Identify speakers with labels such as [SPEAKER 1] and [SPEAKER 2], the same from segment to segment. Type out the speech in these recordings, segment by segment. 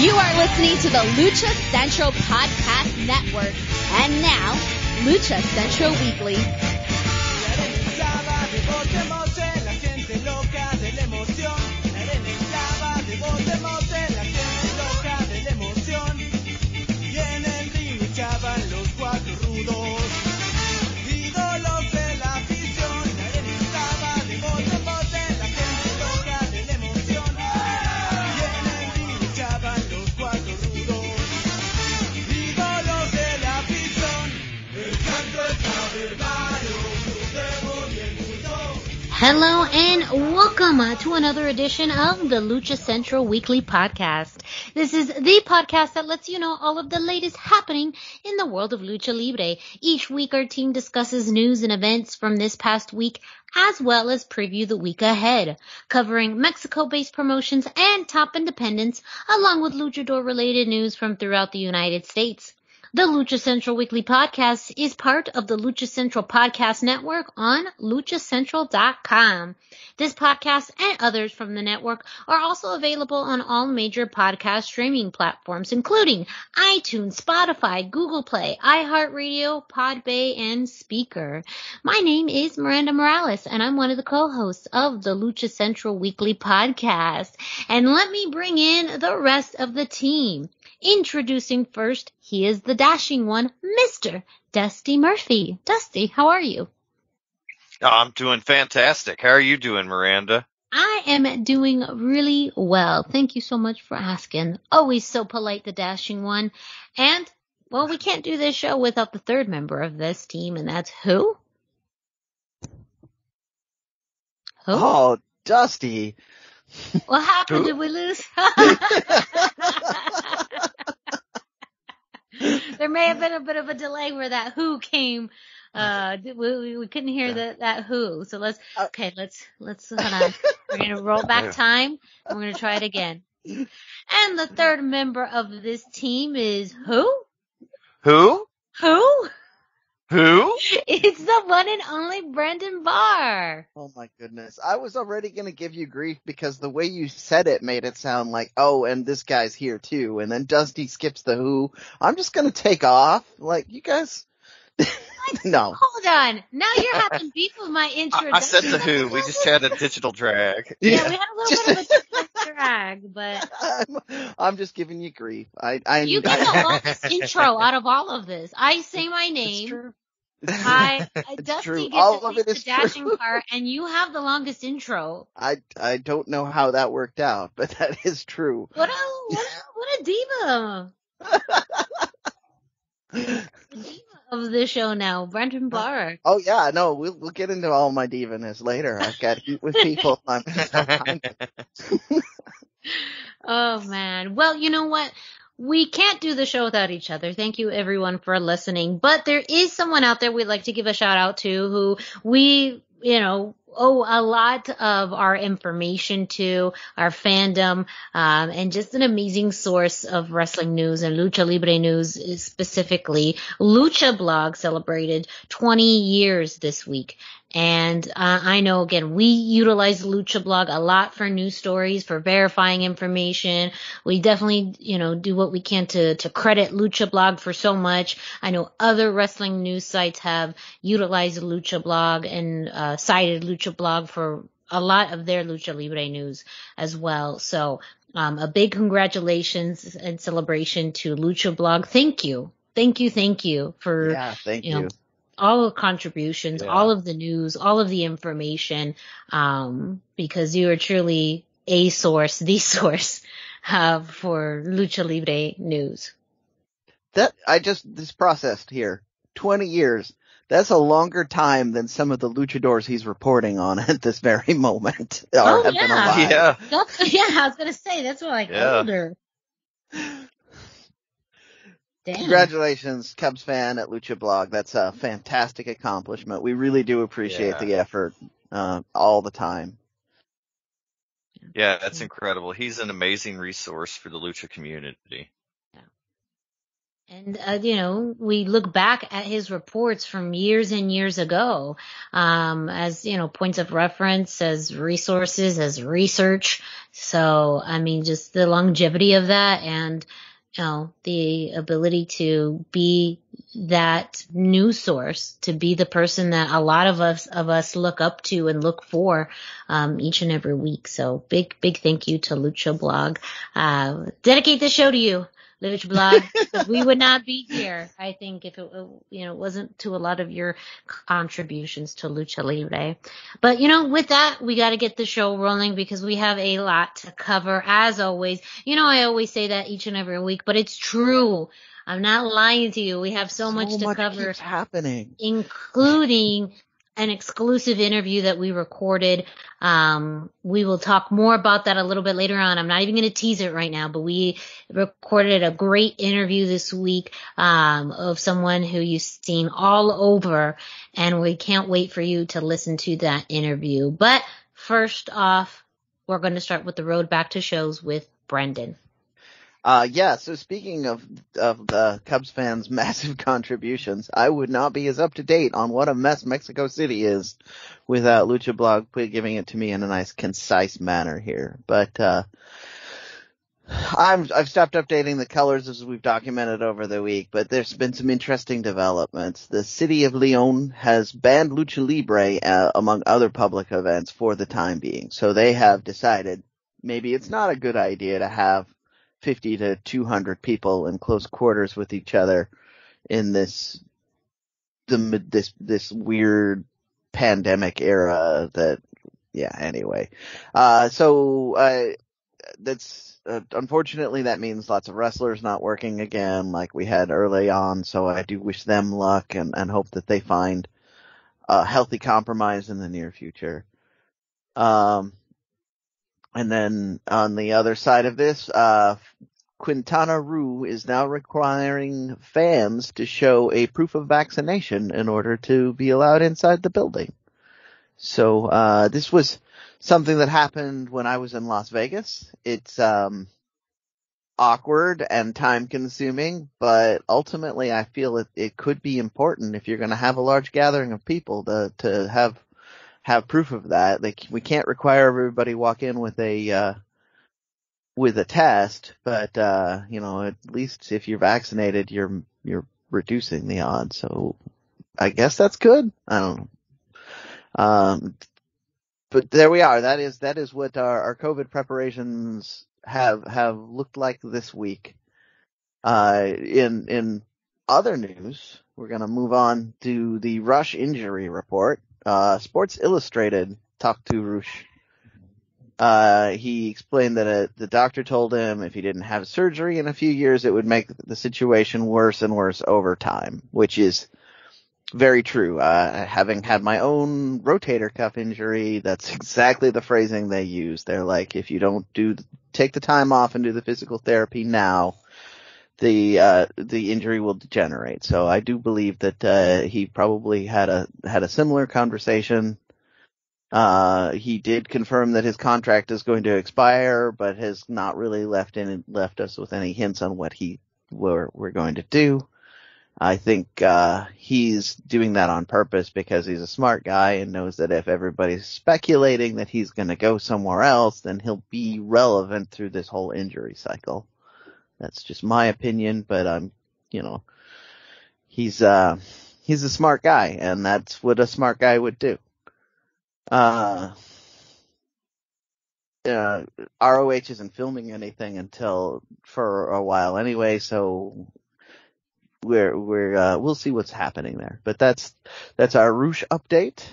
[SPEAKER 1] You are listening to the Lucha Central Podcast Network. And now, Lucha Central Weekly. Hello and welcome to another edition of the Lucha Central Weekly Podcast. This is the podcast that lets you know all of the latest happening in the world of Lucha Libre. Each week our team discusses news and events from this past week as well as preview the week ahead, covering Mexico-based promotions and top independents along with luchador-related news from throughout the United States. The Lucha Central Weekly Podcast is part of the Lucha Central Podcast Network on luchacentral.com. This podcast and others from the network are also available on all major podcast streaming platforms, including iTunes, Spotify, Google Play, iHeartRadio, Podbay, and Speaker. My name is Miranda Morales, and I'm one of the co-hosts of the Lucha Central Weekly Podcast. And let me bring in the rest of the team. Introducing first, he is the dashing one, Mr. Dusty Murphy. Dusty, how are you?
[SPEAKER 2] I'm doing fantastic. How are you doing, Miranda?
[SPEAKER 1] I am doing really well. Thank you so much for asking. Always so polite, the dashing one. And, well, we can't do this show without the third member of this team, and that's who? Who?
[SPEAKER 3] Oh, Dusty.
[SPEAKER 1] What happened? Did we lose? There may have been a bit of a delay where that who came. We couldn't hear that who. So let's hold on. We're going to roll back time and we're going to try it again. And the third member of this team is who?
[SPEAKER 2] Who?
[SPEAKER 1] Who?
[SPEAKER 2] Who?
[SPEAKER 1] It's the one and only Brendan Barr.
[SPEAKER 3] Oh my goodness. I was already going to give you grief because the way you said it made it sound like, oh, and this guy's here too. And then Dusty skips the who. I'm just going to take off. Like, you guys. No.
[SPEAKER 1] Hold on. Now you're having beef with my intro.
[SPEAKER 2] I said the who. We just had a digital drag.
[SPEAKER 1] Yeah, we had a little bit of a digital drag, but
[SPEAKER 3] I'm just giving you grief.
[SPEAKER 1] You get the longest intro out of all of this. I say my name.
[SPEAKER 3] It's true.
[SPEAKER 1] Dusty
[SPEAKER 3] true.
[SPEAKER 1] gets
[SPEAKER 3] All
[SPEAKER 1] at
[SPEAKER 3] of
[SPEAKER 1] least
[SPEAKER 3] it
[SPEAKER 1] the
[SPEAKER 3] is
[SPEAKER 1] dashing
[SPEAKER 3] true.
[SPEAKER 1] part, and you have the longest intro.
[SPEAKER 3] I don't know how that worked out, but that is true.
[SPEAKER 1] What a diva. The diva of the show now, Brendan Barr.
[SPEAKER 3] Oh yeah, no, we'll get into all my divaness later. I've got heat with people.
[SPEAKER 1] Oh man. Well, you know what? We can't do the show without each other. Thank you everyone for listening. But there is someone out there we'd like to give a shout out to who we, owe a lot of our information to, our fandom, and just an amazing source of wrestling news and Lucha Libre news specifically. Lucha Blog celebrated 20 years this week. And I know, again, we utilize Lucha Blog a lot for news stories, for verifying information. We definitely, do what we can to credit Lucha Blog for so much. I know other wrestling news sites have utilized Lucha Blog and cited Lucha Blog for a lot of their Lucha Libre news as well. So a big congratulations and celebration to Lucha Blog. Thank you. Thank you for
[SPEAKER 3] thank you.
[SPEAKER 1] All the contributions, all of the news, all of the information, because you are truly the source for Lucha Libre news.
[SPEAKER 3] This processed here, 20 years. That's a longer time than some of the luchadors he's reporting on at this very moment. Been alive.
[SPEAKER 2] Yeah.
[SPEAKER 1] I was going to say, that's older. Damn.
[SPEAKER 3] Congratulations, Cubs fan at Lucha Blog. That's a fantastic accomplishment. We really do appreciate the effort all the time.
[SPEAKER 2] Yeah, that's incredible. He's an amazing resource for the Lucha community.
[SPEAKER 1] And, we look back at his reports from years and years ago, as, points of reference, as resources, as research. So, I mean, just the longevity of that and, the ability to be that news source, to be the person that a lot of us look up to and look for, each and every week. So big thank you to Lucha Blog. Dedicate this show to you, Lucha Blog, because we would not be here, I think, if it, wasn't to a lot of your contributions to Lucha Libre. But, with that, we got to get the show rolling because we have a lot to cover, as always. I always say that each and every week, but it's true. I'm not lying to you. We have so much to cover,
[SPEAKER 3] keeps happening,
[SPEAKER 1] including an exclusive interview that we recorded. We will talk more about that a little bit later on. I'm not even going to tease it right now, but we recorded a great interview this week, of someone who you've seen all over, and we can't wait for you to listen to that interview. But first off, we're going to start with the road back to shows with Brendan.
[SPEAKER 3] So speaking of the Cubs fans' massive contributions, I would not be as up to date on what a mess Mexico City is without Lucha Blog giving it to me in a nice, concise manner here. But I've stopped updating the colors as we've documented over the week, but there's been some interesting developments. The city of Leon has banned Lucha Libre among other public events for the time being. So they have decided maybe it's not a good idea to have 50 to 200 people in close quarters with each other in this weird pandemic era anyway. That's unfortunately that means lots of wrestlers not working again like we had early on. So I do wish them luck and hope that they find a healthy compromise in the near future. And then on the other side of this, Quintana Roo is now requiring fans to show a proof of vaccination in order to be allowed inside the building. So this was something that happened when I was in Las Vegas. It's awkward and time consuming, but ultimately I feel it could be important if you're going to have a large gathering of people to have proof of that. We can't require everybody walk in with a test, but at least if you're vaccinated, you're reducing the odds. So I guess that's good. I don't know. But there we are. That is what our COVID preparations have looked like this week. In other news, we're going to move on to the Rush injury report. Sports Illustrated talked to Rush. He explained that the doctor told him if he didn't have surgery in a few years, it would make the situation worse and worse over time, which is very true. Having had my own rotator cuff injury, that's exactly the phrasing they use. They're like, if you don't take the time off and do the physical therapy now, the injury will degenerate. So I do believe that he probably had a similar conversation. He did confirm that his contract is going to expire, but has not really left us with any hints on what we're going to do. I think he's doing that on purpose because he's a smart guy and knows that if everybody's speculating that he's going to go somewhere else, then he'll be relevant through this whole injury cycle. That's just my opinion, but he's a smart guy, and that's what a smart guy would do. ROH isn't filming anything for a while anyway, so we'll see what's happening there. But that's our Rush update.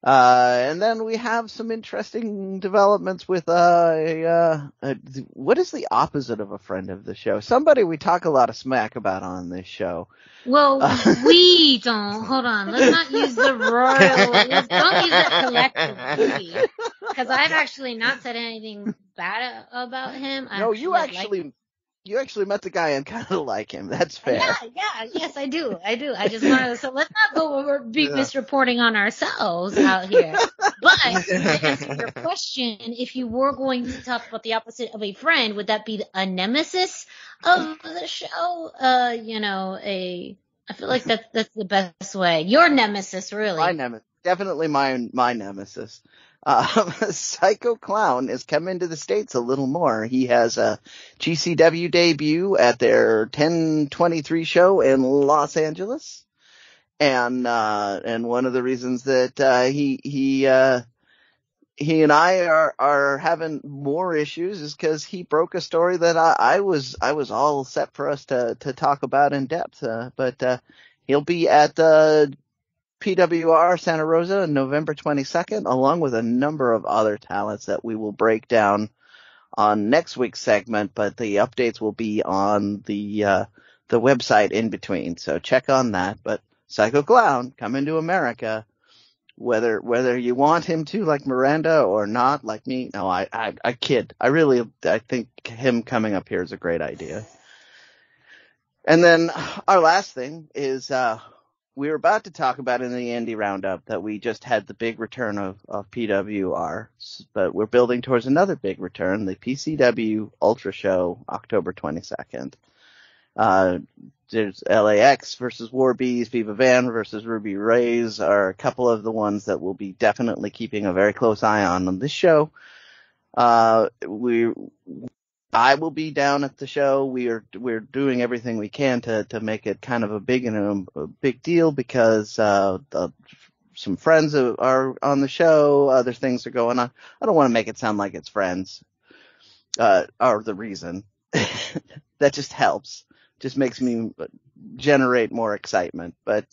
[SPEAKER 3] And then we have some interesting developments with what is the opposite of a friend of the show? Somebody we talk a lot of smack about on this show.
[SPEAKER 1] Well, we don't. Hold on. Let's not use the royal. Don't use that collectively. Because I've actually not said anything bad about him.
[SPEAKER 3] No, you actually You actually met the guy and kind of like him. That's fair.
[SPEAKER 1] Yes, I do. I just wanted to, so let's not go over big
[SPEAKER 3] Yeah.
[SPEAKER 1] misreporting on ourselves out here. But to answer your question, if you were going to talk about the opposite of a friend, would that be a nemesis of the show? I feel like that's the best way. Your nemesis, really.
[SPEAKER 3] My nemesis. Definitely my nemesis. Psycho Clown is coming to the States a little more. He has a GCW debut at their 10/23 show in Los Angeles. And one of the reasons that, he and I are having more issues is because he broke a story that I was all set for us to talk about in depth. But he'll be at the PWR Santa Rosa on November 22nd, along with a number of other talents that we will break down on next week's segment, but the updates will be on the website in between. So check on that. But Psycho Clown coming to America, whether you want him to, like Miranda, or not, like me. No, I kid. I think him coming up here is a great idea. And then our last thing is, we were about to talk about in the Indie Roundup that we just had the big return of PWR, but we're building towards another big return, the PCW Ultra Show, October 22nd. There's LAX versus Warbees, Viva Van versus Ruby Rays are a couple of the ones that we'll be definitely keeping a very close eye on this show. I will be down at the show. We're doing everything we can to make it kind of a big deal because some friends are on the show. Other things are going on. I don't want to make it sound like it's friends are the reason. That just helps. Just makes me generate more excitement. But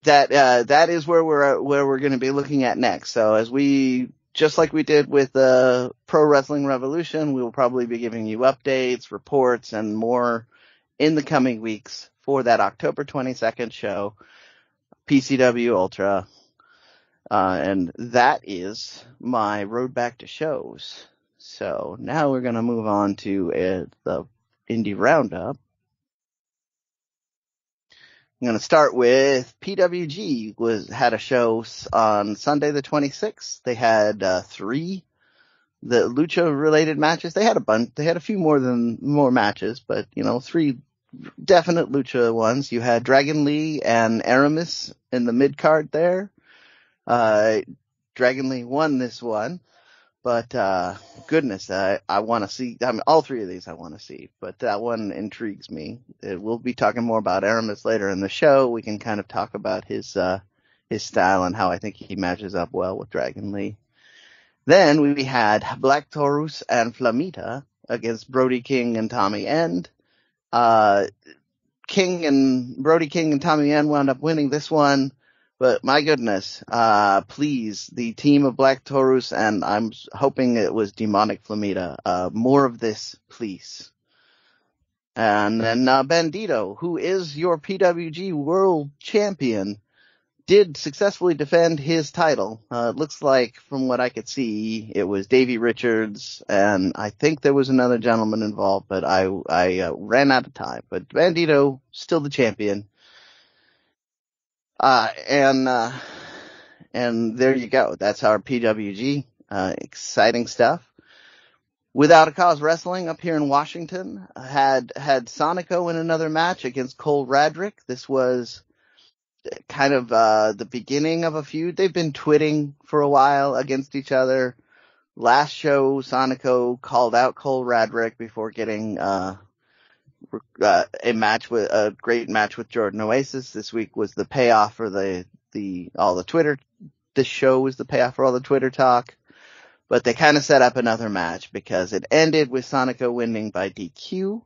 [SPEAKER 3] that is where we're going to be looking at next. So as just like we did with Pro Wrestling Revolution, we will probably be giving you updates, reports, and more in the coming weeks for that October 22nd show, PCW Ultra. And that is my road back to shows. So now we're going to move on to the Indie Roundup. I'm going to start with PWG had a show on Sunday the 26th. They had 3 the Lucha related matches. They had a bunch. They had a few more matches, but 3 definite Lucha ones. You had Dragon Lee and Aramis in the mid card there. Dragon Lee won this one. But, goodness, I want to see, all 3 of these I want to see, but that one intrigues me. We'll be talking more about Aramis later in the show. We can kind of talk about his style and how I think he matches up well with Dragon Lee. Then we had Black Taurus and Flamita against Brody King and Tommy End. Brody King and Tommy End wound up winning this one. But my goodness, please, the team of Black Taurus, and I'm hoping it was Demonic Flamita, more of this, please. And then Bandito, who is your PWG World Champion, did successfully defend his title. It looks like, from what I could see, it was Davey Richards, and I think there was another gentleman involved, but I ran out of time. But Bandito, still the champion. And there you go. That's our PWG. Exciting stuff. Without a Cause Wrestling up here in Washington had Sonico in another match against Cole Radrick. This was kind of the beginning of a feud. They've been twitting for a while against each other. Last show, Sonico called out Cole Radrick before getting a great match with Jordan Oasis. This week was the payoff for all the Twitter. This show was the payoff for all the Twitter talk. But they kind of set up another match because it ended with Sonico winning by DQ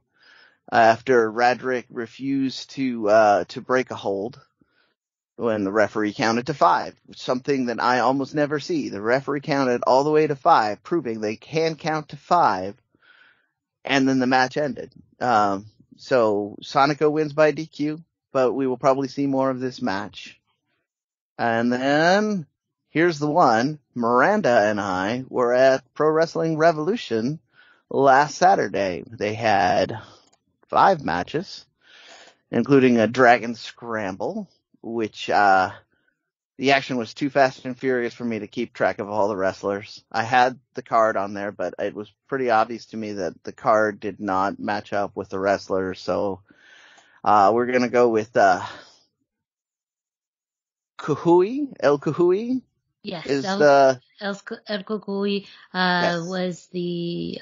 [SPEAKER 3] after Radrick refused to break a hold when the referee counted to 5, something that I almost never see. The referee counted all the way to 5, proving they can count to 5, and then the match ended. So Sonico wins by DQ, but we will probably see more of this match. And then here's the one. Miranda and I were at Pro Wrestling Revolution last Saturday. They had 5 matches, including a Dragon Scramble, which, the action was too fast and furious for me to keep track of all the wrestlers. I had the card on there, but it was pretty obvious to me that the card did not match up with the wrestlers, so, we're gonna go with, Kuhui, El Kuhui.
[SPEAKER 1] Yes,
[SPEAKER 3] Is
[SPEAKER 1] El
[SPEAKER 3] the,
[SPEAKER 1] Kukui
[SPEAKER 3] yes.
[SPEAKER 1] was the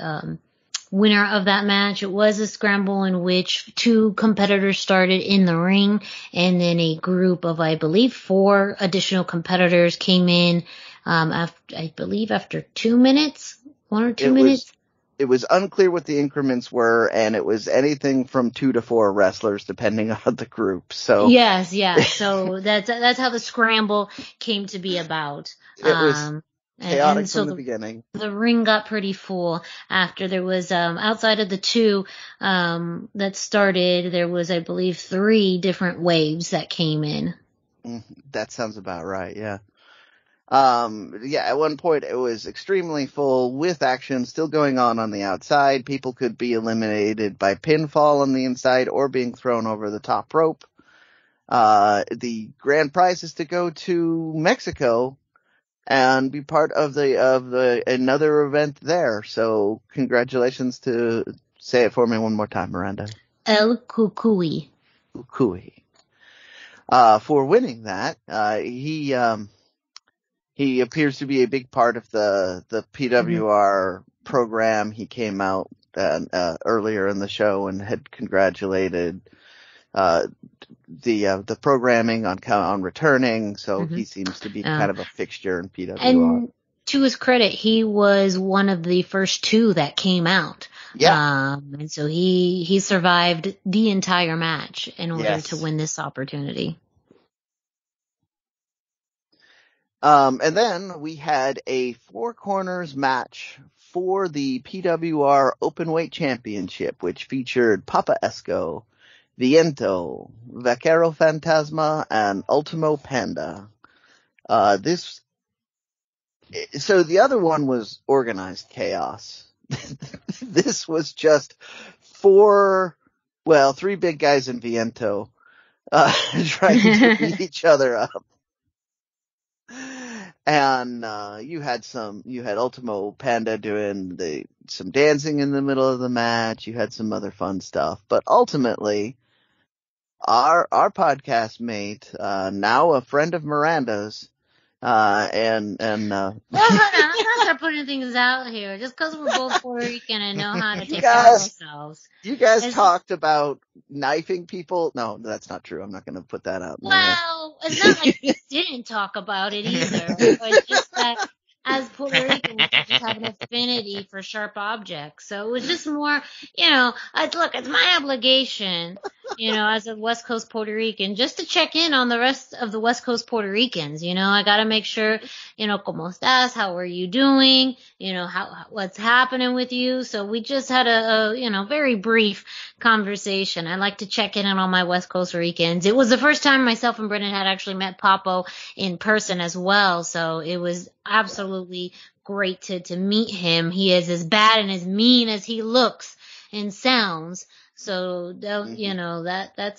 [SPEAKER 1] winner of that match. It was a scramble in which 2 competitors started in the ring, and then a group of, I believe, 4 additional competitors came in after 2 minutes, 1 or 2 minutes.
[SPEAKER 3] It was unclear what the increments were, and it was anything from 2 to 4 wrestlers, depending on the group. So
[SPEAKER 1] yes, yeah. So that's how the scramble came to be about.
[SPEAKER 3] It was chaotic
[SPEAKER 1] so
[SPEAKER 3] from the beginning.
[SPEAKER 1] The ring got pretty full after there was outside of the 2 that started. There was, I believe, 3 different waves that came in.
[SPEAKER 3] That sounds about right. Yeah. At one point it was extremely full with action still going on the outside. People could be eliminated by pinfall on the inside or being thrown over the top rope. The grand prize is to go to Mexico and be part of another event there. So congratulations to, say it for me one more time, Miranda.
[SPEAKER 1] El Kukui.
[SPEAKER 3] Kukui. For winning that, he appears to be a big part of the PWR program. He came out earlier in the show and had congratulated the programming on returning. So he seems to be kind of a fixture in PWR.
[SPEAKER 1] And to his credit, he was one of the first 2 that came out.
[SPEAKER 3] Yeah.
[SPEAKER 1] And so he survived the entire match in order to win this opportunity.
[SPEAKER 3] And then we had a 4 corners match for the PWR Openweight Championship, which featured Papa Esco, Viento, Vaquero Fantasma, and Ultimo Panda. So the other one was organized chaos. This was just 3 big guys in Viento, trying to beat each other up. And you had Ultimo Panda doing some dancing in the middle of the match. You had some other fun stuff, but ultimately, our podcast mate, now a friend of Miranda's,
[SPEAKER 1] Well, hold on, let's not start putting things out here. Just because we're both Puerto Rican and know how to take care of ourselves.
[SPEAKER 3] You guys talked about knifing people. No, that's not true. I'm not going to put that out.
[SPEAKER 1] Well, it's not like we didn't talk about it either. It's just that as Puerto Ricans, we just have an affinity for sharp objects. So it was just more, it's my obligation, as a West Coast Puerto Rican, just to check in on the rest of the West Coast Puerto Ricans. I got to make sure, como estás? How are you doing? What's happening with you? So we just had a very brief conversation. I like to check in on all my West Coast Ricans. It was the first time myself and Brendan had actually met Papo in person as well. So it was absolutely great to meet him. He is as bad and as mean as he looks and sounds. So, that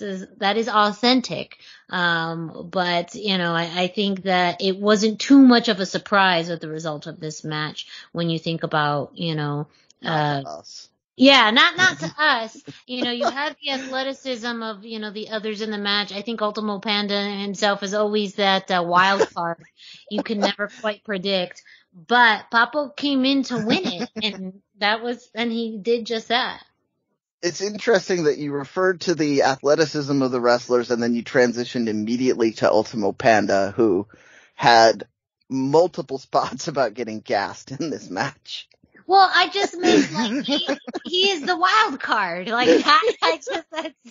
[SPEAKER 1] is authentic. But, I think that it wasn't too much of a surprise with the result of this match when you think about,
[SPEAKER 3] us.
[SPEAKER 1] Yeah, not to us. You had the athleticism of, the others in the match. I think Ultimo Panda himself is always that wild card you can never quite predict. But Papo came in to win it, and he did just that.
[SPEAKER 3] It's interesting that you referred to the athleticism of the wrestlers and then you transitioned immediately to Ultimo Panda, who had multiple spots about getting gassed in this match.
[SPEAKER 1] Well, I just meant he is the wild card. That's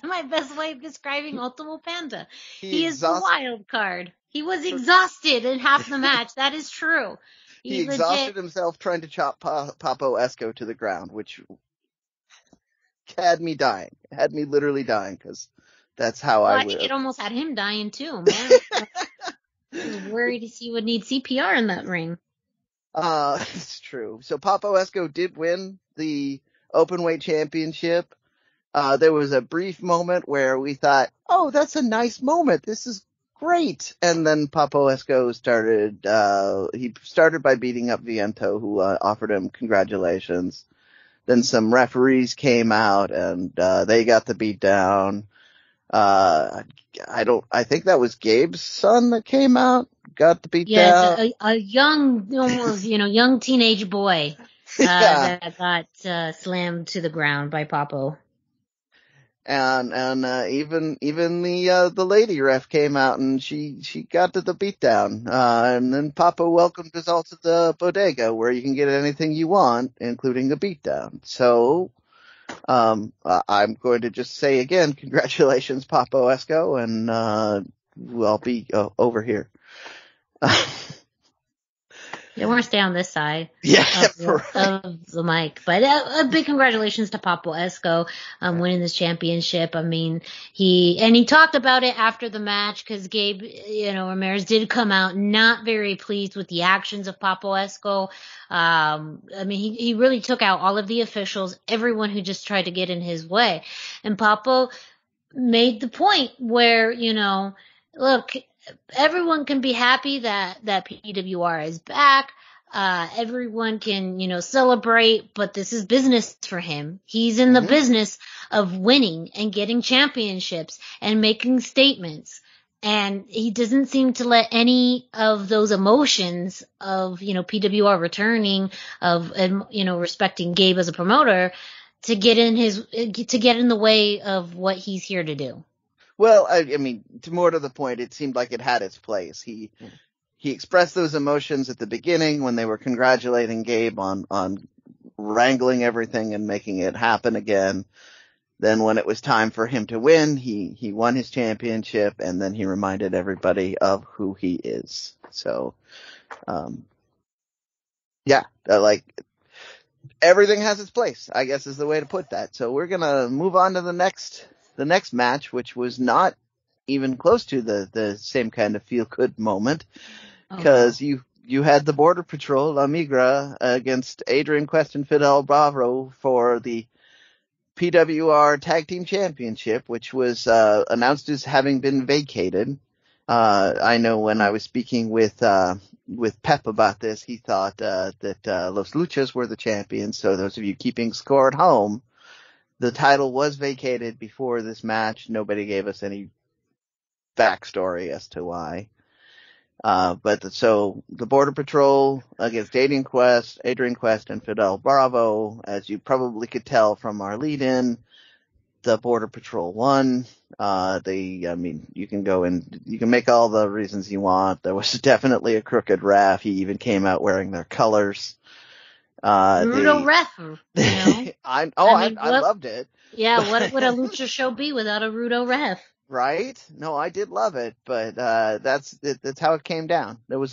[SPEAKER 1] my best way of describing Ultimo Panda. He is the wild card. He was exhausted in half the match. That is true.
[SPEAKER 3] He exhausted himself trying to chop Papo Esco to the ground, which had me literally dying, because that's how I
[SPEAKER 1] think it almost had him dying too, man. I was worried he would need CPR in that ring.
[SPEAKER 3] It's true. So Papo Esco did win the Openweight Championship. There was a brief moment where we thought, oh, that's a nice moment. This is great. And then Papo Esco he started by beating up Viento, who offered him congratulations. Then some referees came out and they got the beat down. I think that was Gabe's son that came out, got the beat down.
[SPEAKER 1] Yeah, a young, almost, young teenage boy, that got, slammed to the ground by Papo.
[SPEAKER 3] And even the lady ref came out and she got to the beatdown. And then Papa welcomed us all to the bodega where you can get anything you want, including a beatdown. So, I'm going to just say again, congratulations, Papo Esco, and, we'll be over here.
[SPEAKER 1] Yeah, we're gonna stay on this side
[SPEAKER 3] of
[SPEAKER 1] the mic. But a big congratulations to Papo Esco winning this championship. I mean, he talked about it after the match because Gabe, Ramirez did come out not very pleased with the actions of Papo Esco. I mean, he really took out all of the officials, everyone who just tried to get in his way. And Papo made the point where, look, everyone can be happy that PWR is back. Everyone can, celebrate, but this is business for him. He's in the business of winning and getting championships and making statements. And he doesn't seem to let any of those emotions of, PWR returning, of, respecting Gabe as a promoter to get in the way of what he's here to do.
[SPEAKER 3] Well, I mean, more to the point, it seemed like it had its place. He expressed those emotions at the beginning when they were congratulating Gabe on wrangling everything and making it happen again. Then when it was time for him to win, he won his championship, and then he reminded everybody of who he is. So, everything has its place, I guess is the way to put that. So we're gonna move on to the next match, which was not even close to the same kind of feel-good moment, because you had the Border Patrol, La Migra, against Adrian Quest and Fidel Bravo for the PWR Tag Team Championship, which was announced as having been vacated. I know when I was speaking with Pep about this, he thought that Los Luchas were the champions, so those of you keeping score at home, the title was vacated before this match. Nobody gave us any backstory as to why. So the Border Patrol against Adrian Quest, and Fidel Bravo. As you probably could tell from our lead-in, the Border Patrol won. You can make all the reasons you want. There was definitely a crooked ref. He even came out wearing their colors.
[SPEAKER 1] Rudo ref,
[SPEAKER 3] I loved it.
[SPEAKER 1] Yeah, what would a lucha show be without a Rudo ref?
[SPEAKER 3] Right? No, I did love it, but that's how it came down. It was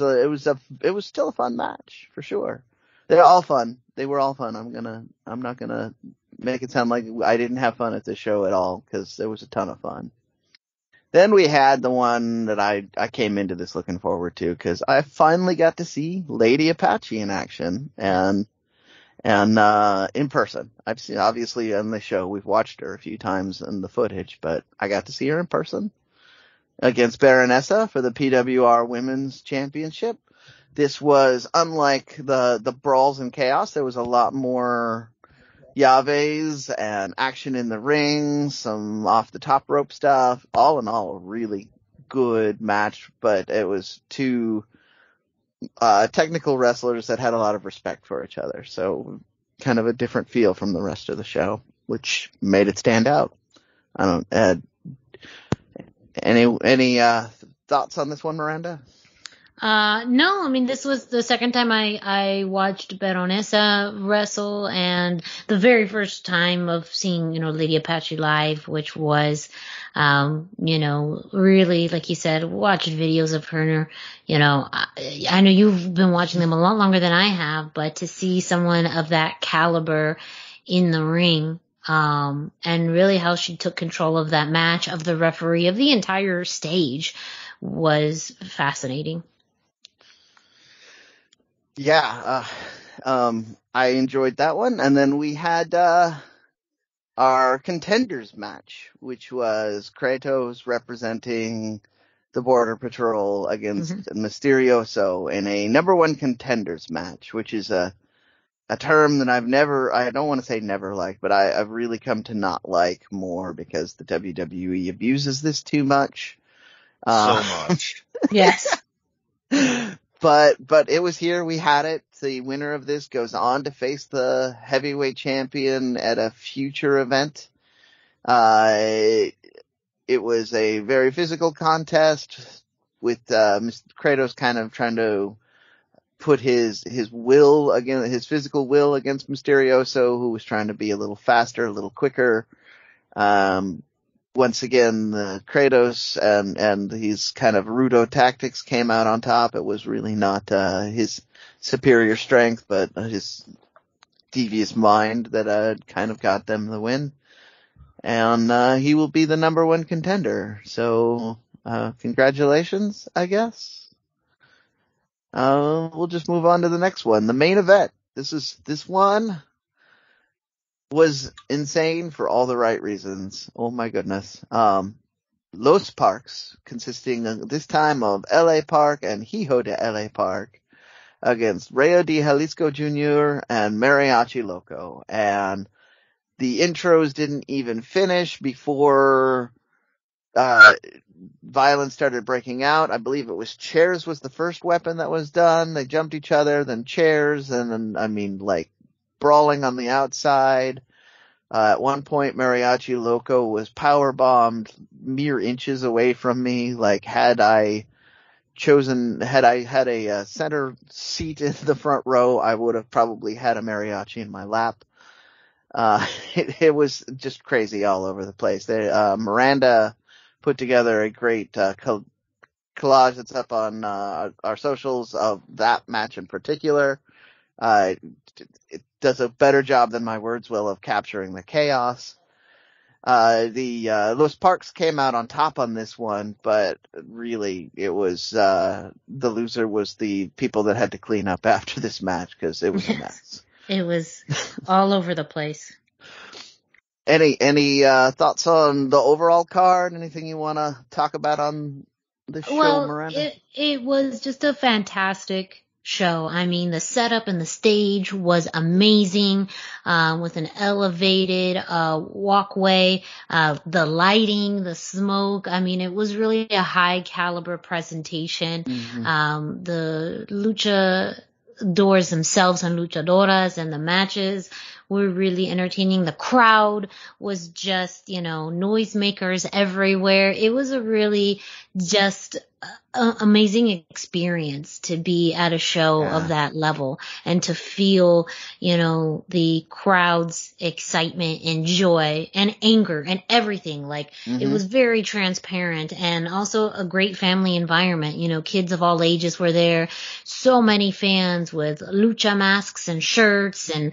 [SPEAKER 3] still a fun match for sure. They're all fun. They were all fun. I'm not gonna make it sound like I didn't have fun at this show at all, because there was a ton of fun. Then we had the one that I came into this looking forward to, because I finally got to see Lady Apache in action and in person. I've seen, obviously on the show, we've watched her a few times in the footage, but I got to see her in person against Baronessa for the PWR Women's Championship. This was unlike the Brawls and Chaos. There was a lot more llaves and action in the ring, some off the top rope stuff. All in all, a really good match, but it was two technical wrestlers that had a lot of respect for each other. So kind of a different feel from the rest of the show, which made it stand out. I don't, any thoughts on this one, Miranda?
[SPEAKER 1] No, I mean, this was the second time I watched Baronessa wrestle, and the very first time of seeing, Lady Apache live, which was, really, like you said, watched videos of her. I know you've been watching them a lot longer than I have, but to see someone of that caliber in the ring, and really how she took control of that match, of the referee, of the entire stage, was fascinating.
[SPEAKER 3] Yeah, I enjoyed that one. And then we had, our contenders match, which was Kratos representing the Border Patrol against Mysterioso in a number one contenders match, which is a term that I don't want to say never liked, but I've really come to not like more because the WWE abuses this too much.
[SPEAKER 2] So much.
[SPEAKER 1] Yes.
[SPEAKER 3] But it was here. We had it. The winner of this goes on to face the heavyweight champion at a future event. It was a very physical contest with Mr. Kratos kind of trying to put his physical will against Mysterioso, who was trying to be a little faster, a little quicker. Once again, Kratos and his kind of rudo tactics came out on top. It was really not his superior strength, but his devious mind that kind of got them the win. And he will be the number one contender. So congratulations, I guess. We'll just move on to the next one. The main event. This one was insane for all the right reasons. Oh my goodness. Los Parks, consisting this time of LA Park and Hijo de LA Park, against Rayo de Jalisco Jr. and Mariachi Loco. And the intros didn't even finish before violence started breaking out. I believe it was chairs was the first weapon that was done. They jumped each other, then chairs, and then, brawling on the outside. At one point, Mariachi Loco was power bombed mere inches away from me. Had I had a center seat in the front row, I would have probably had a mariachi in my lap. It was just crazy all over the place. Miranda put together a great collage that's up on our socials of that match in particular. It does a better job than my words will of capturing the chaos. Los Parks came out on top on this one, but really it was the loser was the people that had to clean up after this match because it was a mess.
[SPEAKER 1] It was all over the place.
[SPEAKER 3] Any thoughts on the overall card? Anything you want to talk about on the show, Miranda?
[SPEAKER 1] It was just a fantastic show. I mean, the setup and the stage was amazing, with an elevated walkway, the lighting, the smoke. I mean, it was really a high caliber presentation. The luchadors themselves and luchadoras and the matches were really entertaining. The crowd was just, noisemakers everywhere. It was a really just amazing experience to be at a show of that level and to feel, the crowd's excitement and joy and anger and everything. It was very transparent and also a great family environment. Kids of all ages were there. So many fans with lucha masks and shirts, and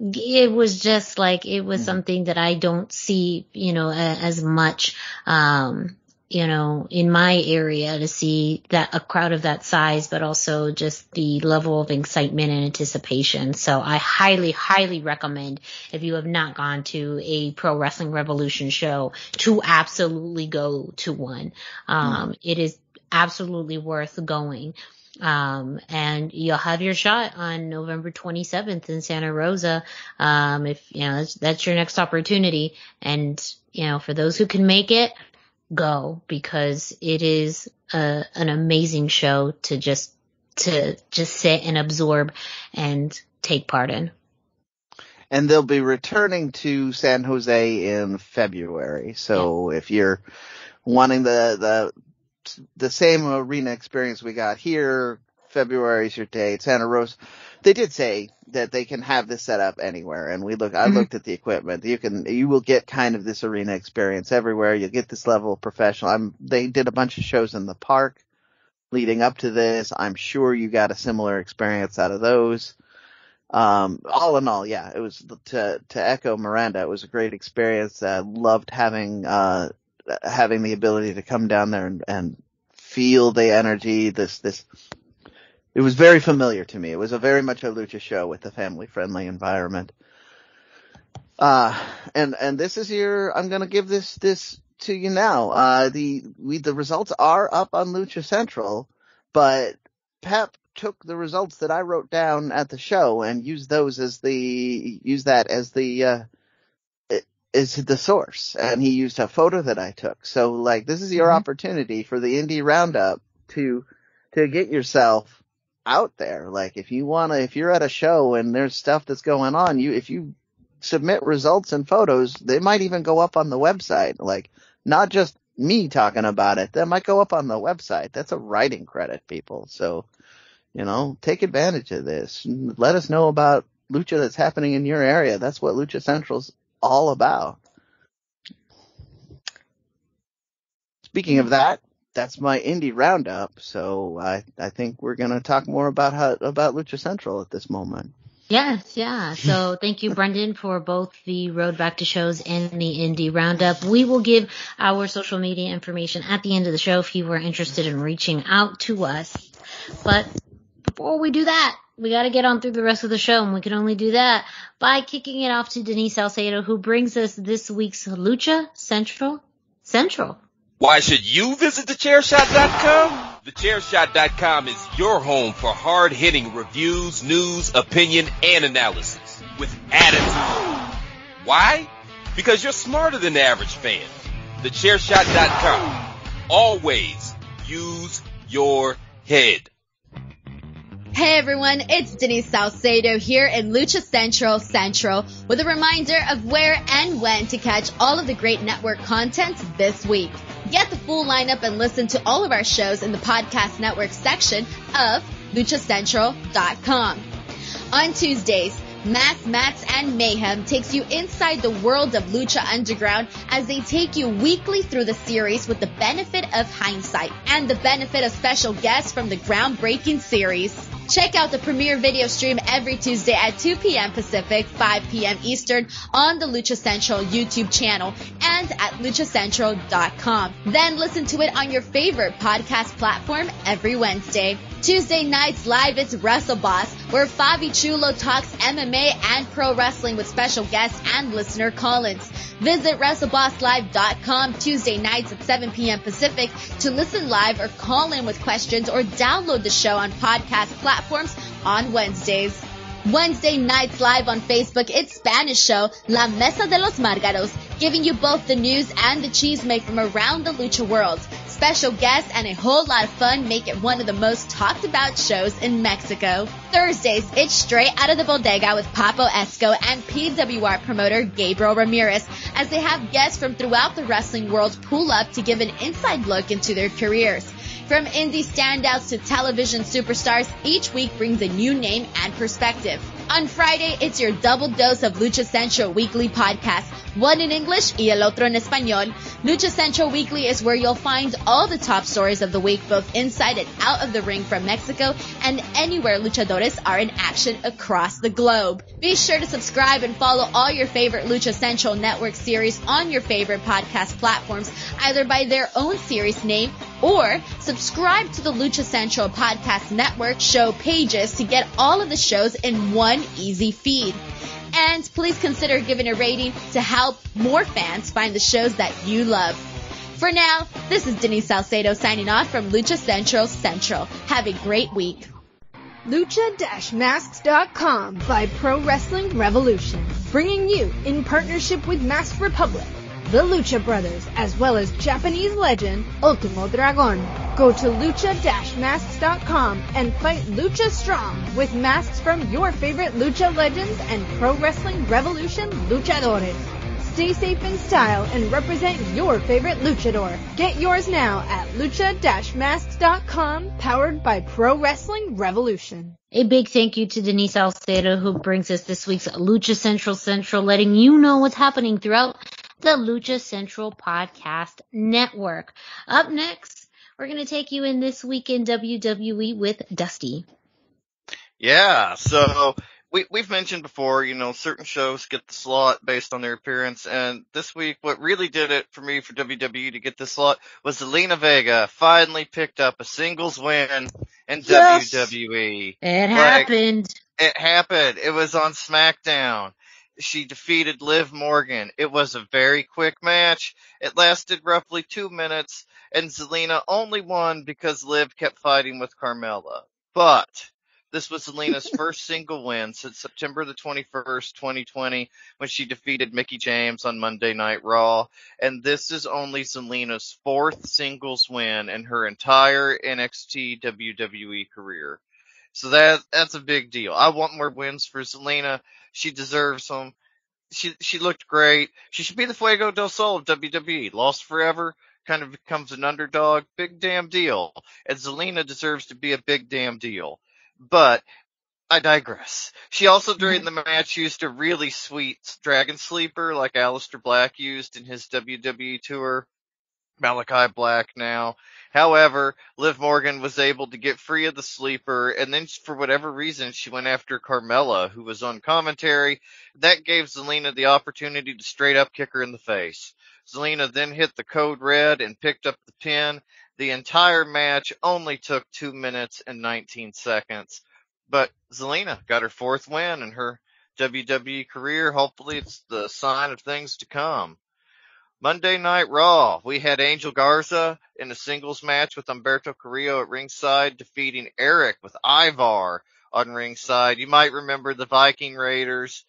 [SPEAKER 1] it was just it was something that I don't see, as much, in my area, to see that a crowd of that size, but also just the level of excitement and anticipation. So I highly, highly recommend, if you have not gone to a Pro Wrestling Revolution show, to absolutely go to one. It is absolutely worth going. And you'll have your shot on November 27th in Santa Rosa. If, that's your next opportunity. And, for those who can make it, go, because it is an amazing show to just sit and absorb and take part in. And
[SPEAKER 3] they'll be returning to San Jose in February. So if you're wanting the same arena experience we got here, February is your date. Santa Rosa, they did say that they can have this set up anywhere. And I looked at the equipment. You will get kind of this arena experience everywhere. You'll get this level of professional. They did a bunch of shows in the park leading up to this. I'm sure you got a similar experience out of those. All in all, it was, to echo Miranda, it was a great experience. Loved having the ability to come down there and feel the energy, this It was very familiar to me. It was very much a lucha show with a family-friendly environment. And this is I'm gonna give this to you now. The results are up on Lucha Central, but Pep took the results that I wrote down at the show and used that as the source. And he used a photo that I took. So like, this is your opportunity for the indie roundup to get yourself out there. Like, if you're at a show and there's stuff that's going on, if you submit results and photos, they might even go up on the website. Like, not just me talking about it, that might go up on the website. That's a writing credit, people. So, take advantage of this. Let us know about lucha that's happening in your area. That's what Lucha Central's all about. Speaking of that, that's my indie roundup. So I think we're going to talk more about Lucha Central at this moment.
[SPEAKER 1] Yes, yeah. So thank you, Brendan, for both the Road Back to Shows and the indie roundup. We will give our social media information at the end of the show if you were interested in reaching out to us. But before we do that, we got to get on through the rest of the show, and we can only do that by kicking it off to Denise Salcedo, who brings us this week's Lucha Central.
[SPEAKER 4] Why should you visit thechairshot.com? Thechairshot.com is your home for hard-hitting reviews, news, opinion, and analysis with attitude. Why? Because you're smarter than the average fan. Thechairshot.com. Always use your head.
[SPEAKER 5] Hey everyone, it's Denise Salcedo here in Lucha Central with a reminder of where and when to catch all of the great network content this week. Get the full lineup and listen to all of our shows in the podcast network section of luchacentral.com. On Tuesdays, Mass, Mats, and Mayhem takes you inside the world of Lucha Underground as they take you weekly through the series with the benefit of hindsight and the benefit of special guests from the groundbreaking series. Check out the premiere video stream every Tuesday at 2 p.m. Pacific, 5 p.m. Eastern on the Lucha Central YouTube channel and at luchacentral.com. Then listen to it on your favorite podcast platform every Wednesday. Tuesday nights live, it's Wrestle Boss, where Fabi Chulo talks MMA and pro wrestling with special guests and listener call-ins. Visit WrestleBossLive.com Tuesday nights at 7 p.m. Pacific to listen live or call in with questions or download the show on podcast platforms on Wednesdays. Wednesday nights live on Facebook, it's Spanish show La Mesa de los Márgaros, giving you both the news and the chisme from around the lucha world. Special guests and a whole lot of fun make it one of the most talked about shows in Mexico. Thursdays, it's Straight Out of the Bodega with Papo Esco and PWR promoter Gabriel Ramirez as they have guests from throughout the wrestling world pull up to give an inside look into their careers. From indie standouts to television superstars, each week brings a new name and perspective. On Friday, it's your double dose of Lucha Central Weekly podcast, one in English y el otro en español. Lucha Central Weekly is where you'll find all the top stories of the week, both inside and out of the ring from Mexico and anywhere luchadores are in action across the globe. Be sure to subscribe and follow all your favorite Lucha Central Network series on your favorite podcast platforms, either by their own series name or subscribe to the Lucha Central Podcast Network show pages to get all of the shows in one easy feed. And please consider giving a rating to help more fans find the shows that you love. For now, this is Denise Salcedo signing off from Lucha Central. Have a great week.
[SPEAKER 6] Lucha-Masks.com by Pro Wrestling Revolution, bringing you in partnership with Mask Republic, the Lucha Brothers, as well as Japanese legend Ultimo Dragon. Go to lucha-masks.com and fight Lucha Strong with masks from your favorite Lucha legends and Pro Wrestling Revolution luchadores. Stay safe in style and represent your favorite luchador. Get yours now at lucha-masks.com, powered by Pro Wrestling Revolution.
[SPEAKER 1] A big thank you to Denise Salcedo, who brings us this week's Lucha Central, letting you know what's happening throughout the Lucha Central Podcast Network. Up next, we're going to take you in this week in WWE with Dusty.
[SPEAKER 2] Yeah, so we've mentioned before, certain shows get the slot based on their appearance, and this week what really did it for me for WWE to get the slot was Zelina Vega finally picked up a singles win in WWE.
[SPEAKER 1] It happened.
[SPEAKER 2] It happened. It was on SmackDown. She defeated Liv Morgan. It was a very quick match. It lasted roughly 2 minutes, and Zelina only won because Liv kept fighting with Carmella. But this was Zelina's first single win since September the 21st, 2020, when she defeated Mickie James on Monday Night Raw. And this is only Zelina's fourth singles win in her entire NXT WWE career. So that's a big deal. I want more wins for Zelina. She deserves them. She looked great. She should be the Fuego del Sol of WWE. Lost forever, kind of becomes an underdog. Big damn deal. And Zelina deserves to be a big damn deal. But I digress. She also, during the match, used a really sweet Dragon Sleeper like Aleister Black used in his WWE tour. Malachi Black now. However, Liv Morgan was able to get free of the sleeper, and then for whatever reason, she went after Carmella, who was on commentary. That gave Zelina the opportunity to straight up kick her in the face. Zelina then hit the code red and picked up the pin. The entire match only took 2 minutes and 19 seconds. But Zelina got her fourth win in her WWE career. Hopefully it's the sign of things to come. Monday Night Raw, we had Angel Garza in a singles match with Humberto Carrillo at ringside, defeating Eric with Ivar on ringside. You might remember the Viking Raiders.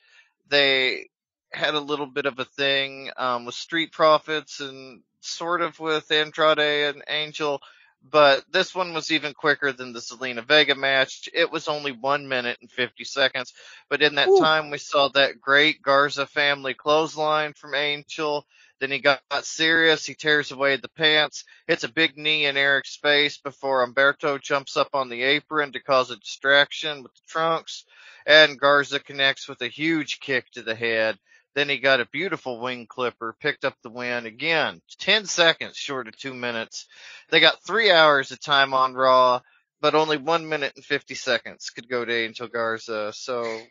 [SPEAKER 2] They had a little bit of a thing with Street Profits and sort of with Andrade and Angel, but this one was even quicker than the Zelina Vega match. It was only 1 minute and 50 seconds, but in that time we saw that great Garza family clothesline from Angel. Then he got serious. He tears away the pants, hits a big knee in Eric's face before Humberto jumps up on the apron to cause a distraction with the trunks. And Garza connects with a huge kick to the head. Then he got a beautiful wing clipper, picked up the win again, 10 seconds short of 2 minutes. They got 3 hours of time on Raw, but only 1 minute and 50 seconds could go to Angel Garza. So,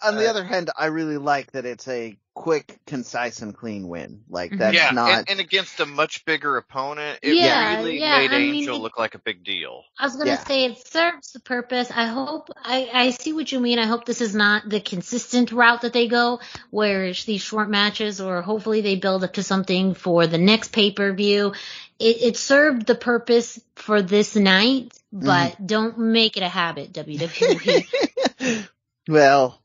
[SPEAKER 3] on the other hand, I really like that it's a quick, concise, and clean win. Like, that's not...
[SPEAKER 2] And against a much bigger opponent, it really made Angel look like a big deal.
[SPEAKER 1] I was going to say, it serves the purpose. I see what you mean. I hope this is not the consistent route that they go, where it's these short matches, or hopefully they build up to something for the next pay-per-view. It served the purpose for this night, but don't make it a habit, WWE.
[SPEAKER 3] Well,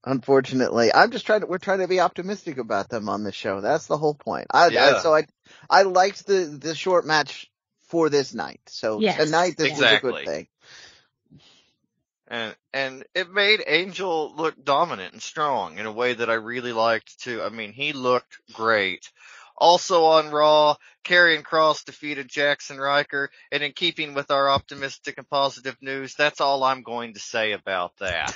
[SPEAKER 3] unfortunately, we're trying to be optimistic about them on the show. That's the whole point. I liked the short match for this night. So tonight, this was a good thing.
[SPEAKER 2] And it made Angel look dominant and strong in a way that I really liked too. I mean, he looked great. Also on Raw, Karrion Kross defeated Jackson Riker, and in keeping with our optimistic and positive news, that's all I'm going to say about that.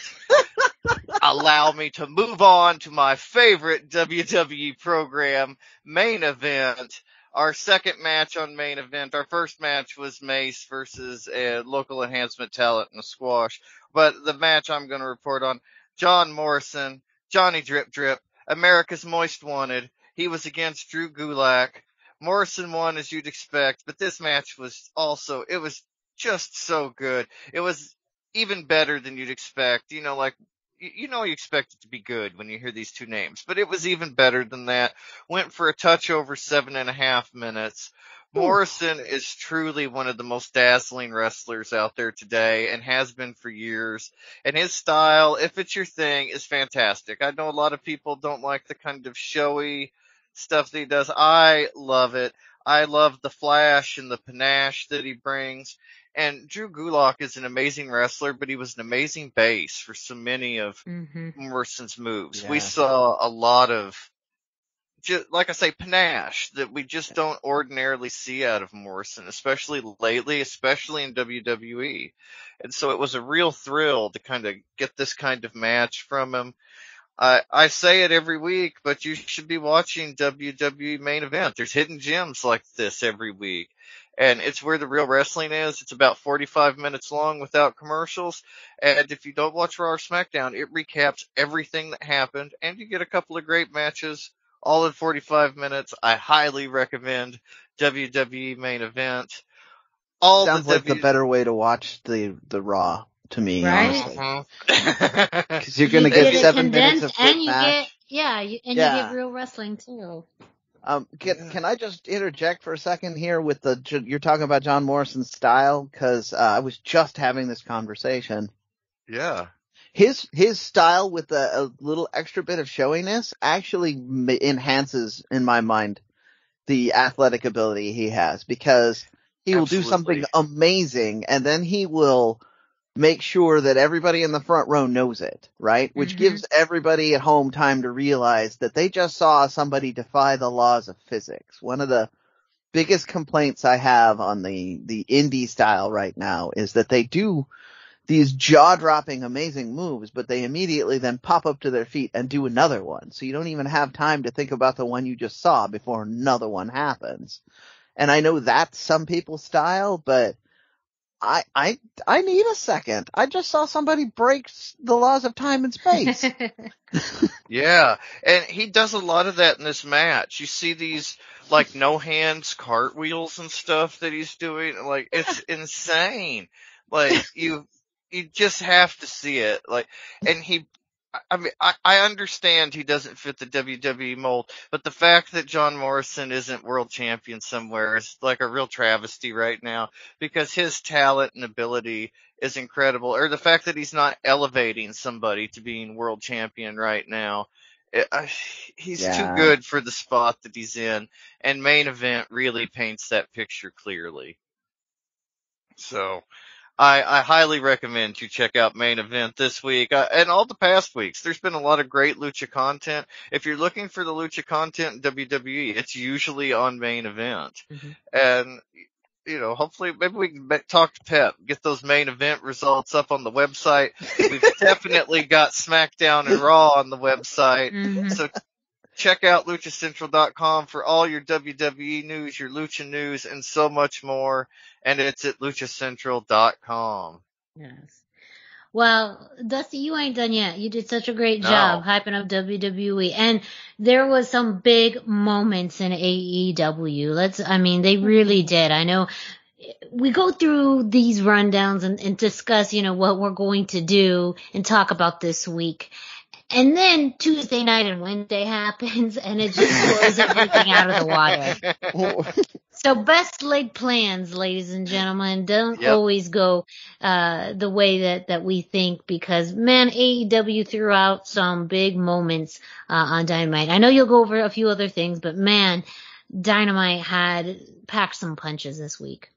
[SPEAKER 2] Allow me to move on to my favorite WWE program, Main Event. Our second match on Main Event. Our first match was Mace versus a local enhancement talent in a squash. But the match I'm going to report on, John Morrison, Johnny Drip Drip, America's Most Wanted. He was against Drew Gulak. Morrison won, as you'd expect, but this match was it was just so good. It was even better than you'd expect. You expect it to be good when you hear these two names, but it was even better than that. Went for a touch over 7.5 minutes. Morrison is truly one of the most dazzling wrestlers out there today and has been for years. And his style, if it's your thing, is fantastic. I know a lot of people don't like the kind of showy stuff that he does. I love it. I love the flash and the panache that he brings. And Drew Gulak is an amazing wrestler, but he was an amazing base for so many of Morrison's moves. Yeah. We saw a lot of, like I say, panache that we just don't ordinarily see out of Morrison, especially lately, especially in WWE. And so it was a real thrill to kind of get this kind of match from him. I say it every week, but you should be watching WWE Main Event. There's hidden gems like this every week. and it's where the real wrestling is. It's about 45 minutes long without commercials, and if you don't watch Raw or SmackDown, it recaps everything that happened, and you get a couple of great matches all in 45 minutes. I highly recommend WWE Main Event.
[SPEAKER 3] Sounds like the better way to watch the Raw to me,
[SPEAKER 1] Right?
[SPEAKER 3] honestly. Because you're gonna get 7 minutes of good match.
[SPEAKER 1] You get real wrestling too.
[SPEAKER 3] Can I just interject for a second here with you're talking about John Morrison's style? Because I was just having this conversation.
[SPEAKER 2] Yeah.
[SPEAKER 3] His style with a little extra bit of showiness actually enhances, in my mind, the athletic ability he has, because he will do something amazing and then he will make sure that everybody in the front row knows it, right? Which gives everybody at home time to realize that they just saw somebody defy the laws of physics. One of the biggest complaints I have on the indie style right now is that they do these jaw-dropping amazing moves, but they immediately then pop up to their feet and do another one. So you don't even have time to think about the one you just saw before another one happens. And I know that's some people's style, but I need a second. I just saw somebody break the laws of time and space.
[SPEAKER 2] Yeah, and he does a lot of that in this match. You see these, like, no hands cartwheels and stuff that he's doing. Like, it's insane. Like, you just have to see it. Like, and I understand he doesn't fit the WWE mold, but the fact that John Morrison isn't world champion somewhere is like a real travesty right now, because his talent and ability is incredible. Or the fact that he's not elevating somebody to being world champion right now. He's too good for the spot that he's in, and Main Event really paints that picture clearly. So I highly recommend you check out Main Event this week and all the past weeks. There's been a lot of great Lucha content. If you're looking for the Lucha content in WWE, it's usually on Main Event. And, you know, hopefully maybe we can talk to Pep, get those Main Event results up on the website. We've definitely got SmackDown and Raw on the website. So check out luchacentral.com for all your WWE news, your Lucha news, and so much more. And it's at luchacentral.com.
[SPEAKER 1] Yes. Well, Dusty, you ain't done yet. You did such a great job hyping up WWE. And there was some big moments in AEW. They really did. I know we go through these rundowns and discuss, what we're going to do and talk about this week. And then Tuesday night and Wednesday happens, and it just blows everything out of the water. So best laid plans, ladies and gentlemen, don't always go the way that we think, because, man, AEW threw out some big moments on Dynamite. I know you'll go over a few other things, but, man, Dynamite had packed some punches this week.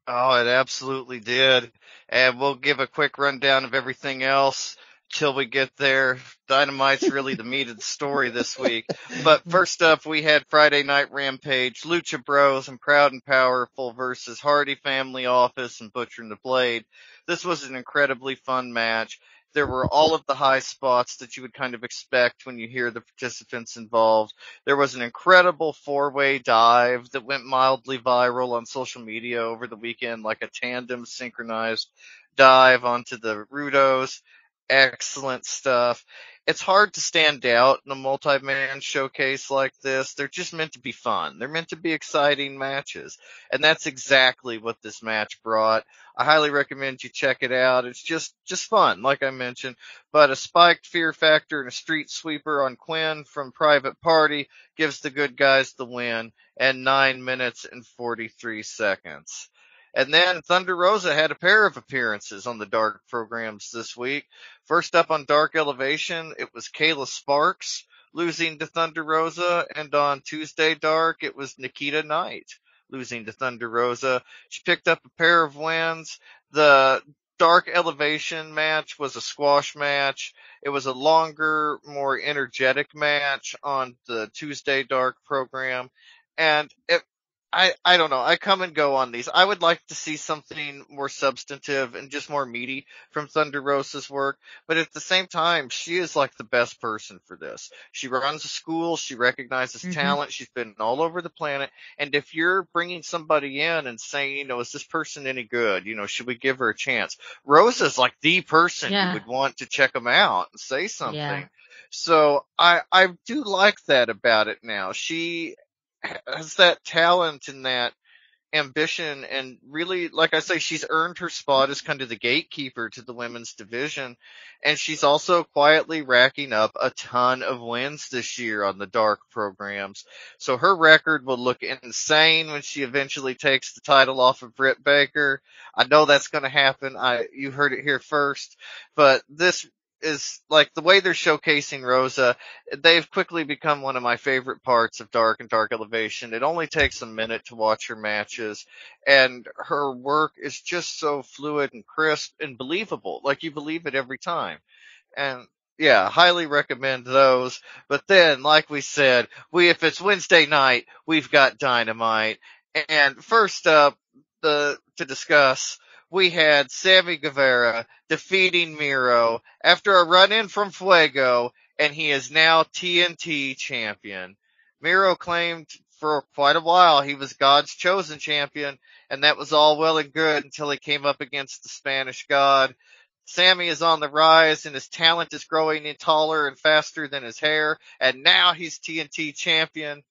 [SPEAKER 2] Oh, it absolutely did. And we'll give a quick rundown of everything else till we get there. Dynamite's really the meat of the story this week. But first up, we had Friday Night Rampage, Lucha Bros and Proud and Powerful versus Hardy Family Office and Butcher and the Blade. This was an incredibly fun match. There were all of the high spots that you would kind of expect when you hear the participants involved. There was an incredible four-way dive that went mildly viral on social media over the weekend, like a tandem synchronized dive onto the Rudos. Excellent stuff. It's hard to stand out in a multi-man showcase like this. They're just meant to be fun. They're meant to be exciting matches. And that's exactly what this match brought. I highly recommend you check it out. It's just fun, like I mentioned. But a spiked Fear Factor and a street sweeper on Quinn from Private Party gives the good guys the win, and 9 minutes and 43 seconds. And then Thunder Rosa had a pair of appearances on the Dark programs this week. First up on Dark Elevation, it was Kayla Sparks losing to Thunder Rosa. And on Tuesday Dark, it was Nikita Knight losing to Thunder Rosa. She picked up a pair of wins. The Dark Elevation match was a squash match. It was a longer, more energetic match on the Tuesday Dark program. And I don't know. I come and go on these. I would like to see something more substantive and just more meaty from Thunder Rosa's work, but at the same time, she is like the best person for this. She runs a school, she recognizes talent, she's been all over the planet, and if you're bringing somebody in and saying, is this person any good? Should we give her a chance? Rosa's like the person you would want to check them out and say something.
[SPEAKER 1] Yeah.
[SPEAKER 2] So I do like that about it now. She has that talent and that ambition, and really, like I say, she's earned her spot as kind of the gatekeeper to the women's division, and she's also quietly racking up a ton of wins this year on the dark programs. So her record will look insane when she eventually takes the title off of Britt Baker. I know that's going to happen. You heard it here first, but this is like the way they're showcasing Rosa. They've quickly become one of my favorite parts of Dark and Dark Elevation. It only takes a minute to watch her matches, and her work is just so fluid and crisp and believable. Like you believe it every time. And yeah, highly recommend those. But then, like we said, if it's Wednesday night, we've got Dynamite. And first up, to discuss, we had Sammy Guevara defeating Miro after a run-in from Fuego, and he is now TNT champion. Miro claimed for quite a while he was God's chosen champion, and that was all well and good until he came up against the Spanish God. Sammy is on the rise, and his talent is growing taller and faster than his hair, and now he's TNT champion.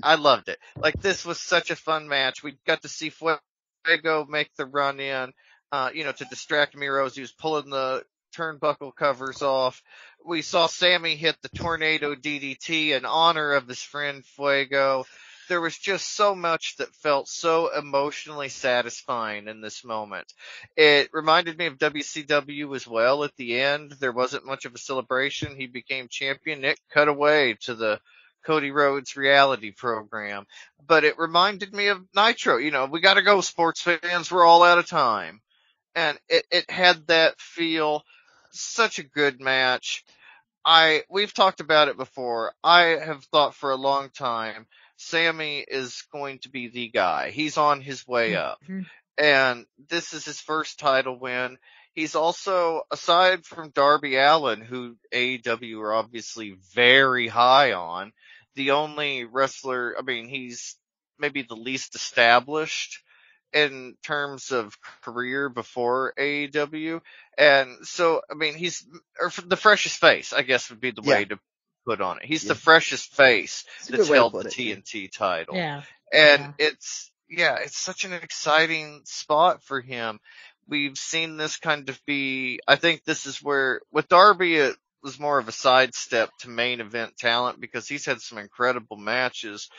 [SPEAKER 2] I loved it. Like, this was such a fun match. We got to see Fuego make the run in, to distract Miro as he was pulling the turnbuckle covers off. We saw Sammy hit the tornado DDT in honor of his friend Fuego. There was just so much that felt so emotionally satisfying in this moment. It reminded me of WCW as well at the end. There wasn't much of a celebration. He became champion. It cut away to the Cody Rhodes reality program. But it reminded me of Nitro. We gotta go, sports fans. We're all out of time. And it had that feel. Such a good match. We've talked about it before. I have thought for a long time Sammy is going to be the guy. He's on his way up. And this is his first title win. He's also, aside from Darby Allin, who AEW are obviously very high on, the only wrestler, he's maybe the least established in terms of career before AEW. And so, he's the freshest face, I guess would be the way to put on it. He's the freshest face that's held the TNT title.
[SPEAKER 1] Yeah.
[SPEAKER 2] And it's such an exciting spot for him. We've seen this kind of be, I think this is where, with Darby, it was more of a sidestep to main event talent because he's had some incredible matches,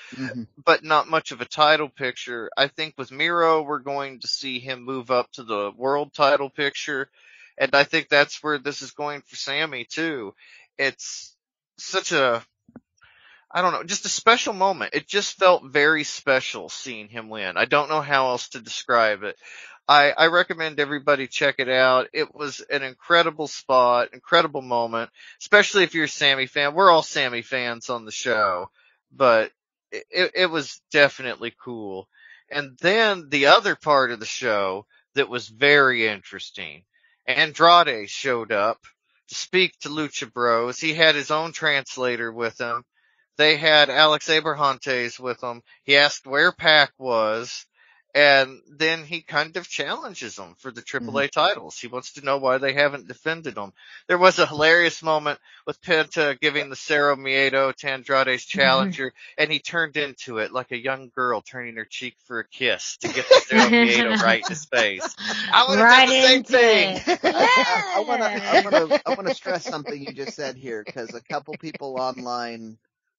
[SPEAKER 2] but not much of a title picture. I think with Miro, we're going to see him move up to the world title picture. And I think that's where this is going for Sammy too. It's such a, I don't know, just a special moment. It just felt very special seeing him win. I don't know how else to describe it. I recommend everybody check it out. It was an incredible spot, incredible moment, especially if you're a Sammy fan. We're all Sammy fans on the show, but it was definitely cool. And then the other part of the show that was very interesting, Andrade showed up to speak to Lucha Bros. He had his own translator with him. They had Alex Abrahantes with him. He asked where Pac was. And then he kind of challenges them for the AAA titles. He wants to know why they haven't defended them. There was a hilarious moment with Penta giving the Cerro Miedo to Andrade's challenger, and he turned into it like a young girl turning her cheek for a kiss to get the Cerro Miedo right in his face. I would have done the same thing.
[SPEAKER 3] I want to stress something you just said here, because a couple people online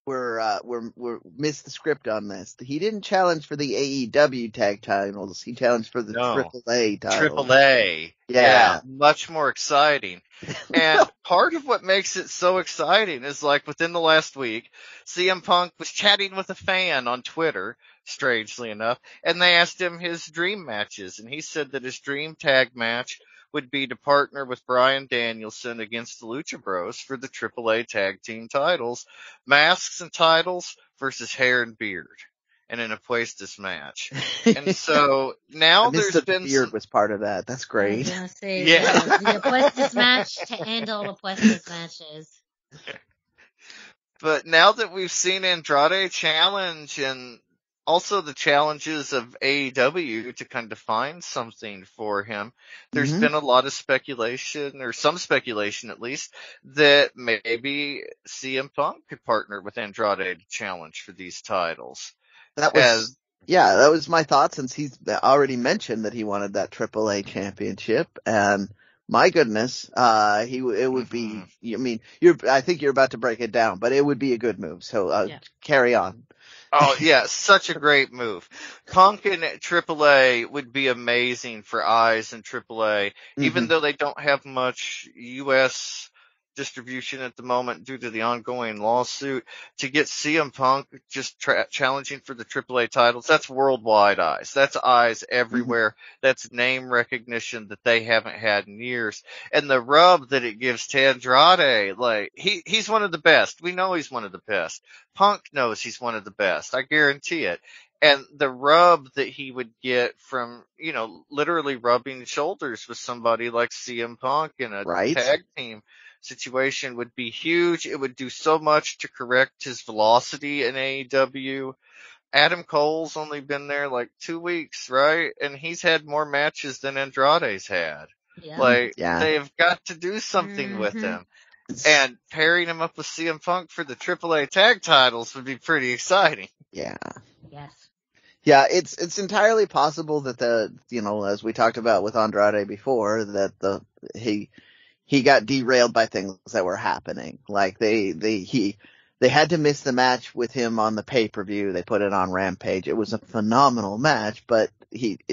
[SPEAKER 3] were missed the script on this. He didn't challenge for the AEW tag titles. He challenged for the AAA titles.
[SPEAKER 2] AAA. Yeah. Much more exciting. And part of what makes it so exciting is, like, within the last week, CM Punk was chatting with a fan on Twitter, strangely enough, and they asked him his dream matches, and he said that his dream tag match would be to partner with Bryan Danielson against the Lucha Bros for the AAA tag team titles, masks and titles versus hair and beard. in an Apuestas match. And so now there's been
[SPEAKER 3] the beard was part of that. That's great.
[SPEAKER 1] I was gonna say
[SPEAKER 2] Yeah.
[SPEAKER 1] the Apuestas match to end all Apuestas matches.
[SPEAKER 2] But now that we've seen Andrade challenge and also the challenges of AEW to kind of find something for him, there's been a lot of speculation, or some speculation at least, that maybe CM Punk could partner with Andrade to challenge for these titles.
[SPEAKER 3] That was my thought, since he's already mentioned that he wanted that AAA championship, and my goodness, it would be, I mean, I think you're about to break it down, but it would be a good move. So, carry on.
[SPEAKER 2] Oh yeah, such a great move. Punk in AAA would be amazing for eyes in AAA, even though they don't have much U.S. distribution at the moment due to the ongoing lawsuit. To get CM Punk just challenging for the AAA titles, that's worldwide eyes. That's eyes everywhere. That's name recognition that they haven't had in years. And the rub that it gives to Andrade, like, he's one of the best. We know he's one of the best. Punk knows he's one of the best. I guarantee it. And the rub that he would get from, literally rubbing shoulders with somebody like CM Punk in a tag team situation would be huge. It would do so much to correct his velocity in AEW. Adam Cole's only been there like 2 weeks, right? And he's had more matches than Andrade's had.
[SPEAKER 1] Yeah.
[SPEAKER 2] They've got to do something with him. And pairing him up with CM Punk for the AAA tag titles would be pretty exciting.
[SPEAKER 3] Yeah.
[SPEAKER 1] Yes.
[SPEAKER 3] Yeah, it's entirely possible that as we talked about with Andrade before, that he got derailed by things that were happening. Like they had to miss the match with him on the pay-per-view. They put it on Rampage. It was a phenomenal match, but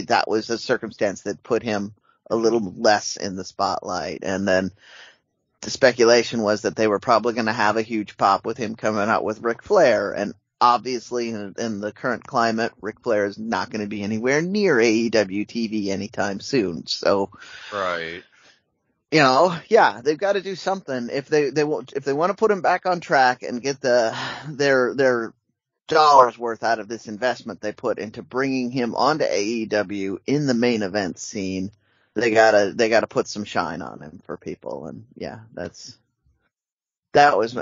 [SPEAKER 3] that was a circumstance that put him a little less in the spotlight. And then the speculation was that they were probably going to have a huge pop with him coming out with Ric Flair. And obviously in the current climate, Ric Flair is not going to be anywhere near AEW TV anytime soon. So,
[SPEAKER 2] right.
[SPEAKER 3] They've got to do something if they want to put him back on track and get their dollars worth out of this investment they put into bringing him onto AEW in the main event scene. They gotta put some shine on him for people. And that was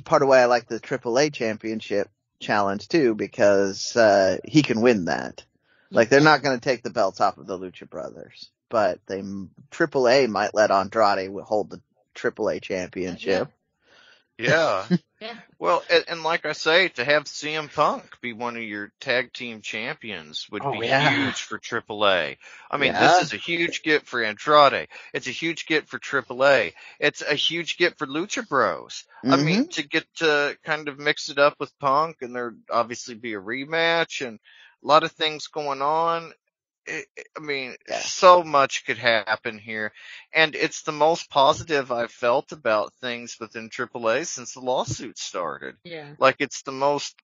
[SPEAKER 3] part of why I like the AAA championship challenge too, because he can win that. Like, they're not going to take the belts off of the Lucha Brothers, but AAA might let Andrade hold the AAA championship.
[SPEAKER 2] Yeah.
[SPEAKER 1] Yeah.
[SPEAKER 2] Well, and like I say, to have CM Punk be one of your tag team champions would be huge for AAA. I mean, this is a huge get for Andrade. It's a huge get for AAA. It's a huge get for Lucha Bros. I mean, to get to kind of mix it up with Punk, and there'd obviously be a rematch and a lot of things going on. So much could happen here, and it's the most positive I've felt about things within AAA since the lawsuit started.
[SPEAKER 1] Yeah.
[SPEAKER 2] Like, it's the most,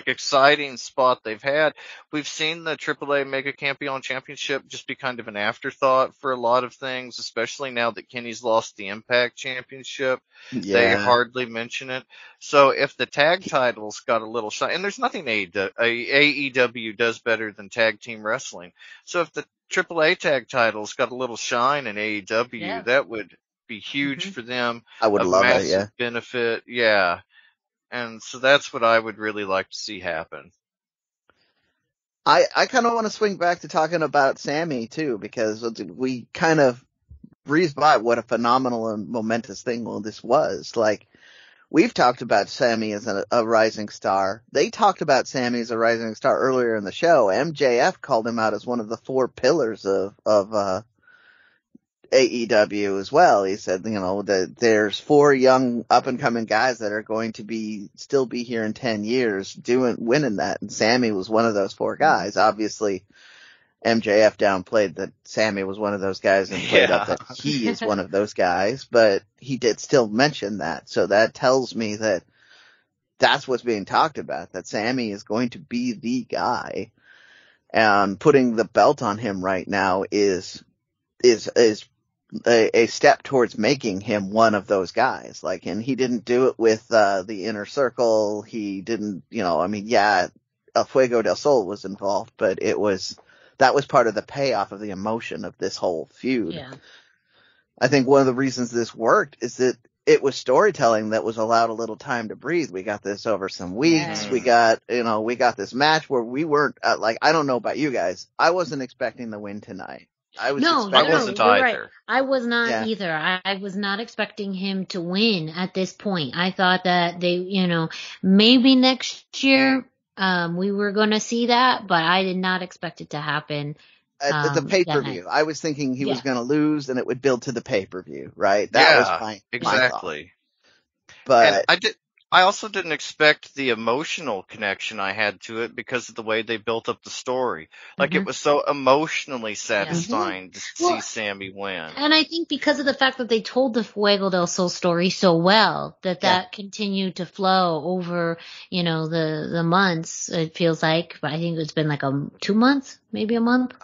[SPEAKER 2] exciting spot they've had. We've seen the AAA Mega Campeon Championship just be kind of an afterthought for a lot of things, especially now that Kenny's lost the Impact Championship.
[SPEAKER 3] Yeah.
[SPEAKER 2] They hardly mention it. So if the tag titles got a little shine, and there's nothing AEW does better than tag team wrestling. So if the AAA tag titles got a little shine in AEW, that would be huge for them.
[SPEAKER 3] I would love it, yeah.
[SPEAKER 2] Benefit, yeah. And so that's what I would really like to see happen.
[SPEAKER 3] I kind of want to swing back to talking about Sammy too, because we kind of breezed by what a phenomenal and momentous thing this was. Like, we've talked about Sammy as a rising star. They talked about Sammy as a rising star earlier in the show. MJF called him out as one of the 4 pillars of AEW as well. He said, that there's 4 young up and coming guys that are going to still be here in 10 years winning that. And Sammy was one of those 4 guys. Obviously, MJF downplayed that Sammy was one of those guys and played up that he is one of those guys, but he did still mention that. So that tells me that that's what's being talked about, that Sammy is going to be the guy, and putting the belt on him right now is a step towards making him one of those guys. Like, and he didn't do it with the Inner Circle. He didn't, Fuego del Sol was involved, but that was part of the payoff of the emotion of this whole feud.
[SPEAKER 1] Yeah.
[SPEAKER 3] I think one of the reasons this worked is that it was storytelling that was allowed a little time to breathe. We got this over some weeks.
[SPEAKER 1] Yes.
[SPEAKER 3] We got this match where we weren't I don't know about you guys. I wasn't expecting the win tonight.
[SPEAKER 2] I wasn't
[SPEAKER 1] you're
[SPEAKER 2] either.
[SPEAKER 1] right. I was not
[SPEAKER 3] Yeah.
[SPEAKER 1] either. I was not expecting him to win at this point. I thought that they, maybe next year, we were going to see that, but I did not expect it to happen.
[SPEAKER 3] At the pay-per-view. I was thinking he was going to lose and it would build to the pay-per-view, right? That was my
[SPEAKER 2] exactly.
[SPEAKER 3] But
[SPEAKER 2] and I also didn't expect the emotional connection I had to it because of the way they built up the story. Like it was so emotionally satisfying to see Sammy win.
[SPEAKER 1] And I think because of the fact that they told the Fuego del Sol story so well, that continued to flow over, the months, it feels like. But I think it's been like 2 months, maybe a month.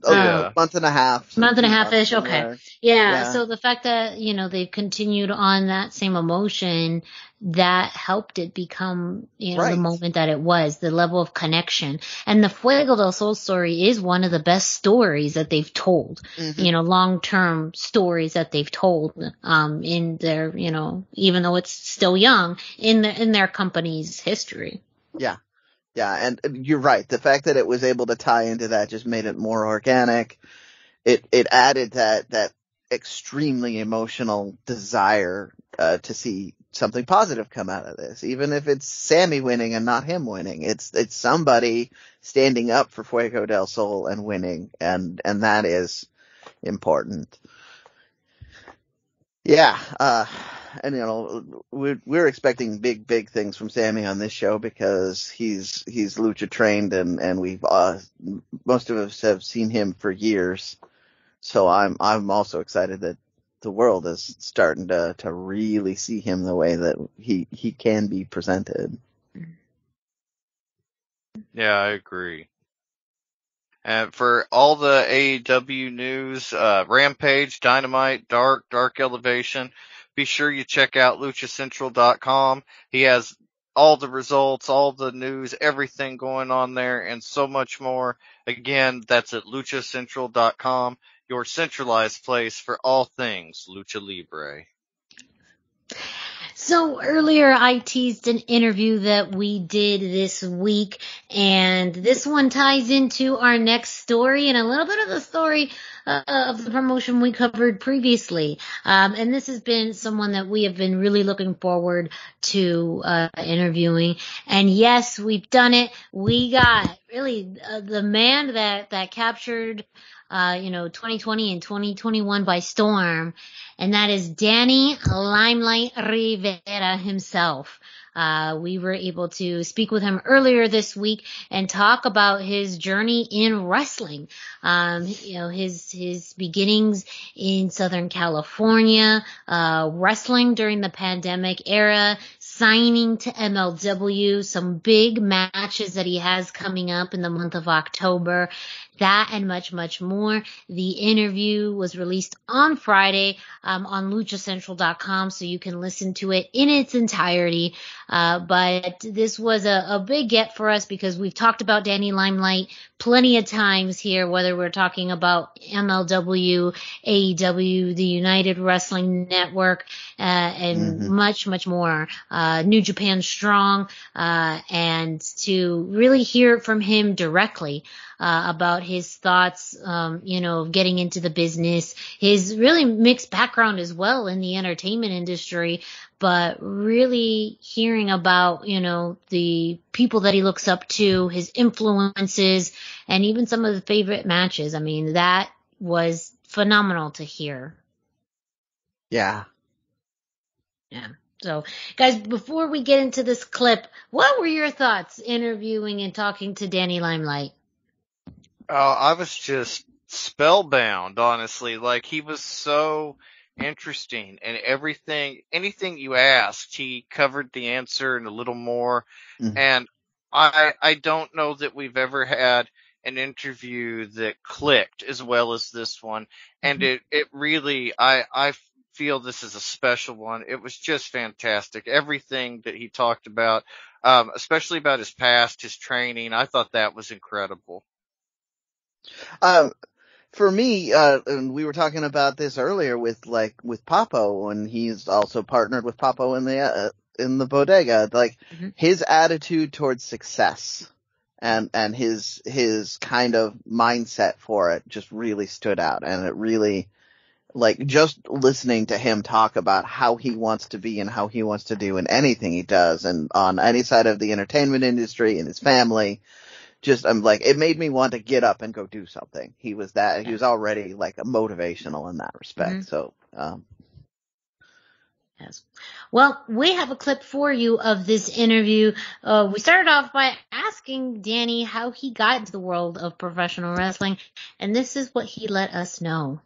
[SPEAKER 3] Month and a half.
[SPEAKER 1] Month and a half-ish, okay.
[SPEAKER 3] Yeah.
[SPEAKER 1] So the fact that, they've continued on that same emotion, that helped it become, the moment that it was, the level of connection. And the Fuego del Sol story is one of the best stories that they've told, long-term stories that they've told, in their, even though it's still young, in their company's history.
[SPEAKER 3] Yeah. Yeah, and you're right. The fact that it was able to tie into that just made it more organic. It added that extremely emotional desire to see something positive come out of this, even if it's Sammy winning and not him winning. It's somebody standing up for Fuego del Sol and winning, and that is important. Yeah, and we're expecting big things from Sammy on this show because he's lucha trained and we've most of us have seen him for years. So I'm also excited that the world is starting to really see him the way that he can be presented.
[SPEAKER 2] Yeah, I agree. And for all the AEW news, Rampage, Dynamite, Dark Elevation, be sure you check out luchacentral.com. He has all the results, all the news, everything going on there, and so much more. Again, that's at luchacentral.com, your centralized place for all things Lucha Libre.
[SPEAKER 1] So earlier I teased an interview that we did this week, and this one ties into our next story and a little bit of the story of the promotion we covered previously. And this has been someone that we have been really looking forward to interviewing. And yes, we've done it. We got really the man that captured 2020 and 2021 by storm, and that is Danny Limelight Rivera himself. We were able to speak with him earlier this week and talk about his journey in wrestling. His beginnings in Southern California, wrestling during the pandemic era, signing to MLW, some big matches that he has coming up in the month of October, that and much, much more. The interview was released on Friday on luchacentral.com, so you can listen to it in its entirety. But this was a big get for us because we've talked about Danny Limelight plenty of times here, whether we're talking about MLW, AEW, the United Wrestling Network, and much, much more. New Japan Strong, and to really hear from him directly about his thoughts, of getting into the business, his really mixed background as well in the entertainment industry, but really hearing about, the people that he looks up to, his influences, and even some of the favorite matches. I mean, that was phenomenal to hear.
[SPEAKER 3] Yeah.
[SPEAKER 1] Yeah. So, guys, before we get into this clip, what were your thoughts interviewing and talking to Danny Limelight?
[SPEAKER 2] Oh, I was just spellbound, honestly. Like, he was so interesting, and anything you asked, he covered the answer and a little more. And I don't know that we've ever had an interview that clicked as well as this one. And it really, I feel this is a special one. It was just fantastic. Everything that he talked about, especially about his past, his training, I thought that was incredible.
[SPEAKER 3] For me, and we were talking about this earlier with Papo, and he's also partnered with Papo in the bodega. Like, his attitude towards success and his kind of mindset for it just really stood out. And it really, like, just listening to him talk about how he wants to be and how he wants to do in anything he does, and on any side of the entertainment industry, and his family, I'm like, it made me want to get up and go do something. He was already like motivational in that respect. So,
[SPEAKER 1] yes. Well, we have a clip for you of this interview. We started off by asking Danny how he got into the world of professional wrestling, and this is what he let us know.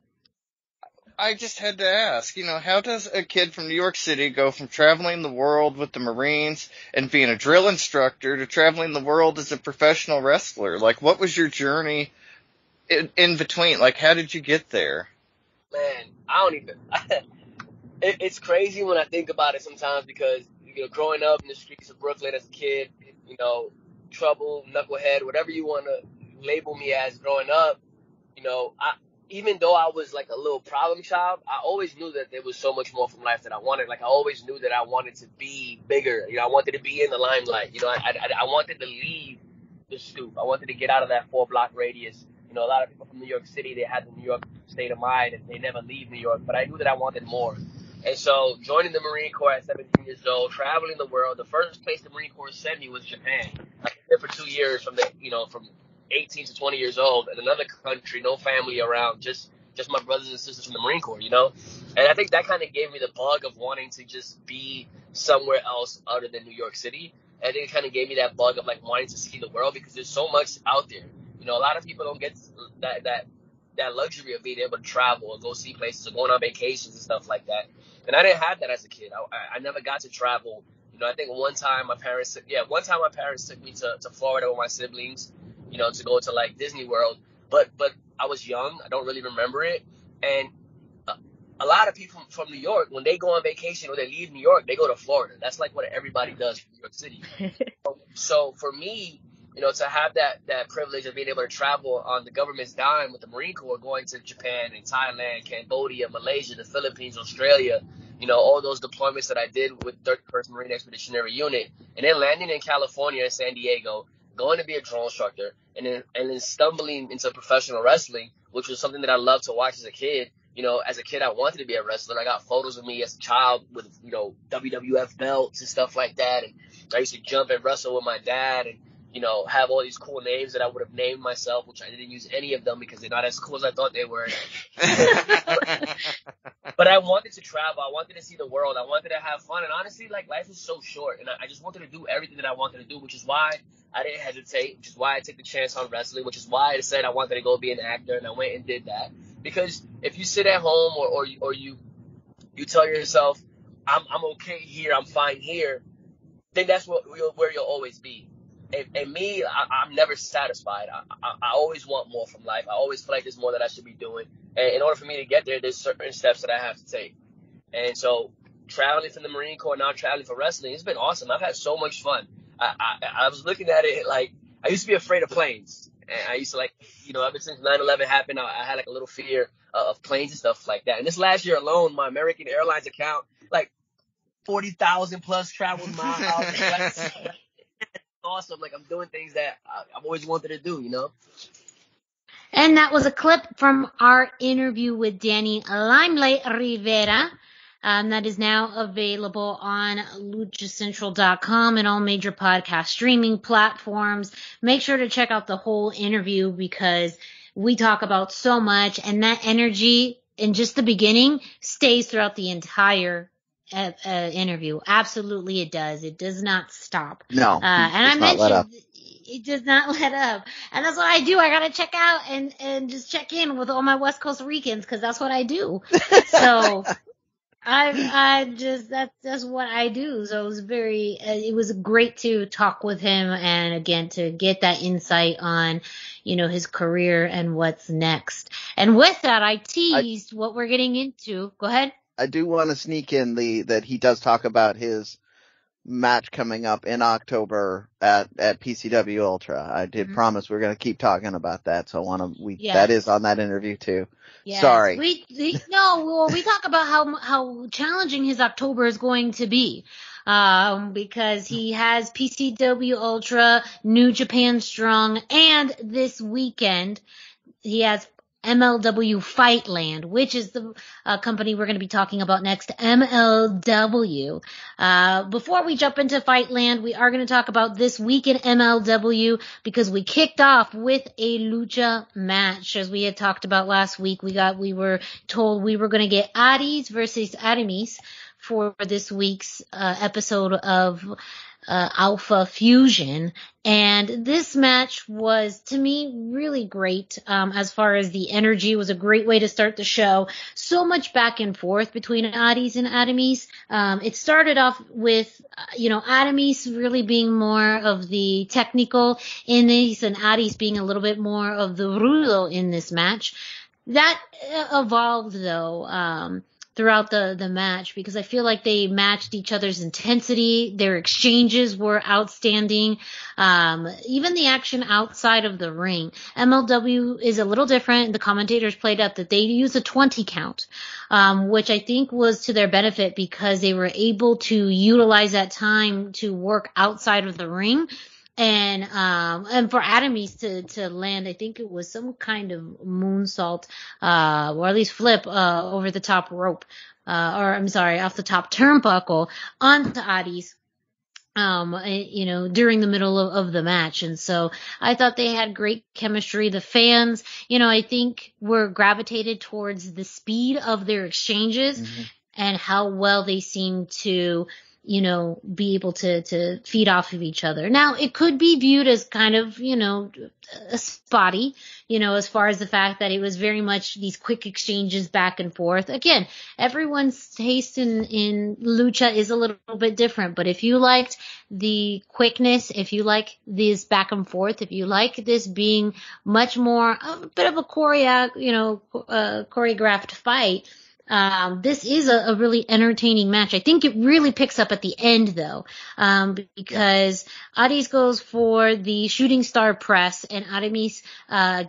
[SPEAKER 2] I just had to ask, how does a kid from New York City go from traveling the world with the Marines and being a drill instructor to traveling the world as a professional wrestler? Like, what was your journey in between? Like, how did you get there?
[SPEAKER 7] Man, I don't even... it's crazy when I think about it sometimes because, growing up in the streets of Brooklyn as a kid, trouble, knucklehead, whatever you want to label me as growing up, even though I was like a little problem child, I always knew that there was so much more from life that I wanted. Like, I always knew that I wanted to be bigger. I wanted to be in the limelight. I wanted to leave the stoop. I wanted to get out of that 4-block radius. A lot of people from New York City, they had the New York state of mind and they never leave New York. But I knew that I wanted more. And so joining the Marine Corps at 17 years old, traveling the world, the first place the Marine Corps sent me was Japan. I was there for 2 years from 18 to 20 years old in another country, no family around, just my brothers and sisters from the Marine Corps, And I think that kind of gave me the bug of wanting to just be somewhere else other than New York City. And I think it kind of gave me that bug of like wanting to see the world because there's so much out there. A lot of people don't get that luxury of being able to travel and go see places or going on vacations and stuff like that. And I didn't have that as a kid. I never got to travel. I think one time my parents took me to Florida with my siblings, to go to like Disney World. But I was young. I don't really remember it. And a lot of people from New York, when they go on vacation or they leave New York, they go to Florida. That's like what everybody does in New York City. So for me, to have that privilege of being able to travel on the government's dime with the Marine Corps, going to Japan and Thailand, Cambodia, Malaysia, the Philippines, Australia, all those deployments that I did with 31st Marine Expeditionary Unit, and then landing in California and San Diego, going to be a drill instructor, and then stumbling into professional wrestling, which was something that I loved to watch as a kid. As a kid, I wanted to be a wrestler. I got photos of me as a child with, WWF belts and stuff like that. And I used to jump and wrestle with my dad and, have all these cool names that I would have named myself, which I didn't use any of them because they're not as cool as I thought they were. But I wanted to travel. I wanted to see the world. I wanted to have fun. And honestly, like, life is so short. And I just wanted to do everything that I wanted to do, which is why I didn't hesitate, which is why I took the chance on wrestling, which is why I said I wanted to go be an actor, and I went and did that. Because if you sit at home or you tell yourself, I'm okay here, I'm fine here, then that's where you'll always be. And me, I'm never satisfied. I always want more from life. I always feel like there's more that I should be doing. And in order for me to get there, there's certain steps that I have to take. And so traveling from the Marine Corps, now traveling for wrestling, it's been awesome. I've had so much fun. I was looking at it like, I used to be afraid of planes. And I used to ever since 9/11 happened, I had like a little fear of planes and stuff like that. And this last year alone, my American Airlines account, like 40,000 plus travel miles. Awesome. Like, I'm doing things that I've always wanted to do,
[SPEAKER 1] And that was a clip from our interview with Danny Limelight Rivera. That is now available on luchacentral.com and all major podcast streaming platforms. Make sure to check out the whole interview because we talk about so much, and that energy in just the beginning stays throughout the entire interview. Absolutely it does. It does not stop.
[SPEAKER 3] No.
[SPEAKER 1] And I mentioned it does not let up. And that's what I do. I gotta check out and just check in with all my West Costa Ricans because that's what I do. So that's what I do. So it was great to talk with him and again to get that insight on, his career and what's next. And with that, I teased what we're getting into. Go ahead.
[SPEAKER 3] I do want to sneak in that he does talk about his match coming up in October at PCW Ultra. I did promise we're going to keep talking about that, so that is on that interview too.
[SPEAKER 1] Yes.
[SPEAKER 3] Sorry.
[SPEAKER 1] We talk about how challenging his October is going to be. Because he has PCW Ultra, New Japan Strong, and this weekend he has MLW Fightland, which is the company we're going to be talking about next, MLW. Before we jump into Fightland, we are going to talk about this week in MLW because we kicked off with a lucha match. As we had talked about last week, we were told we were going to get Aries versus Aramis for this week's episode of Alpha Fusion, and this match was, to me, really great. As far as the energy, it was a great way to start the show. So much back and forth between Aries and Aramis. It started off with, Aramis really being more of the technical in this, and Aries being a little bit more of the rudo in this match. That evolved, though, throughout the match, because I feel like they matched each other's intensity. Their exchanges were outstanding. Even the action outside of the ring. MLW is a little different. The commentators played up that they use a 20 count, which I think was to their benefit because they were able to utilize that time to work outside of the ring. And for Aramis to land, I think it was some kind of moonsault, or at least flip, over the top rope, off the top turnbuckle onto Aries, during the middle of the match. And so I thought they had great chemistry. The fans, I think were gravitated towards the speed of their exchanges and how well they seemed to, be able to feed off of each other. Now, it could be viewed as kind of, spotty, as far as the fact that it was very much these quick exchanges back and forth. Again, everyone's taste in lucha is a little bit different, but if you liked the quickness, if you like this back and forth, if you like this being much more a bit of a choreographed fight, this is a really entertaining match. I think it really picks up at the end, though, because Aries goes for the shooting star press and Aramis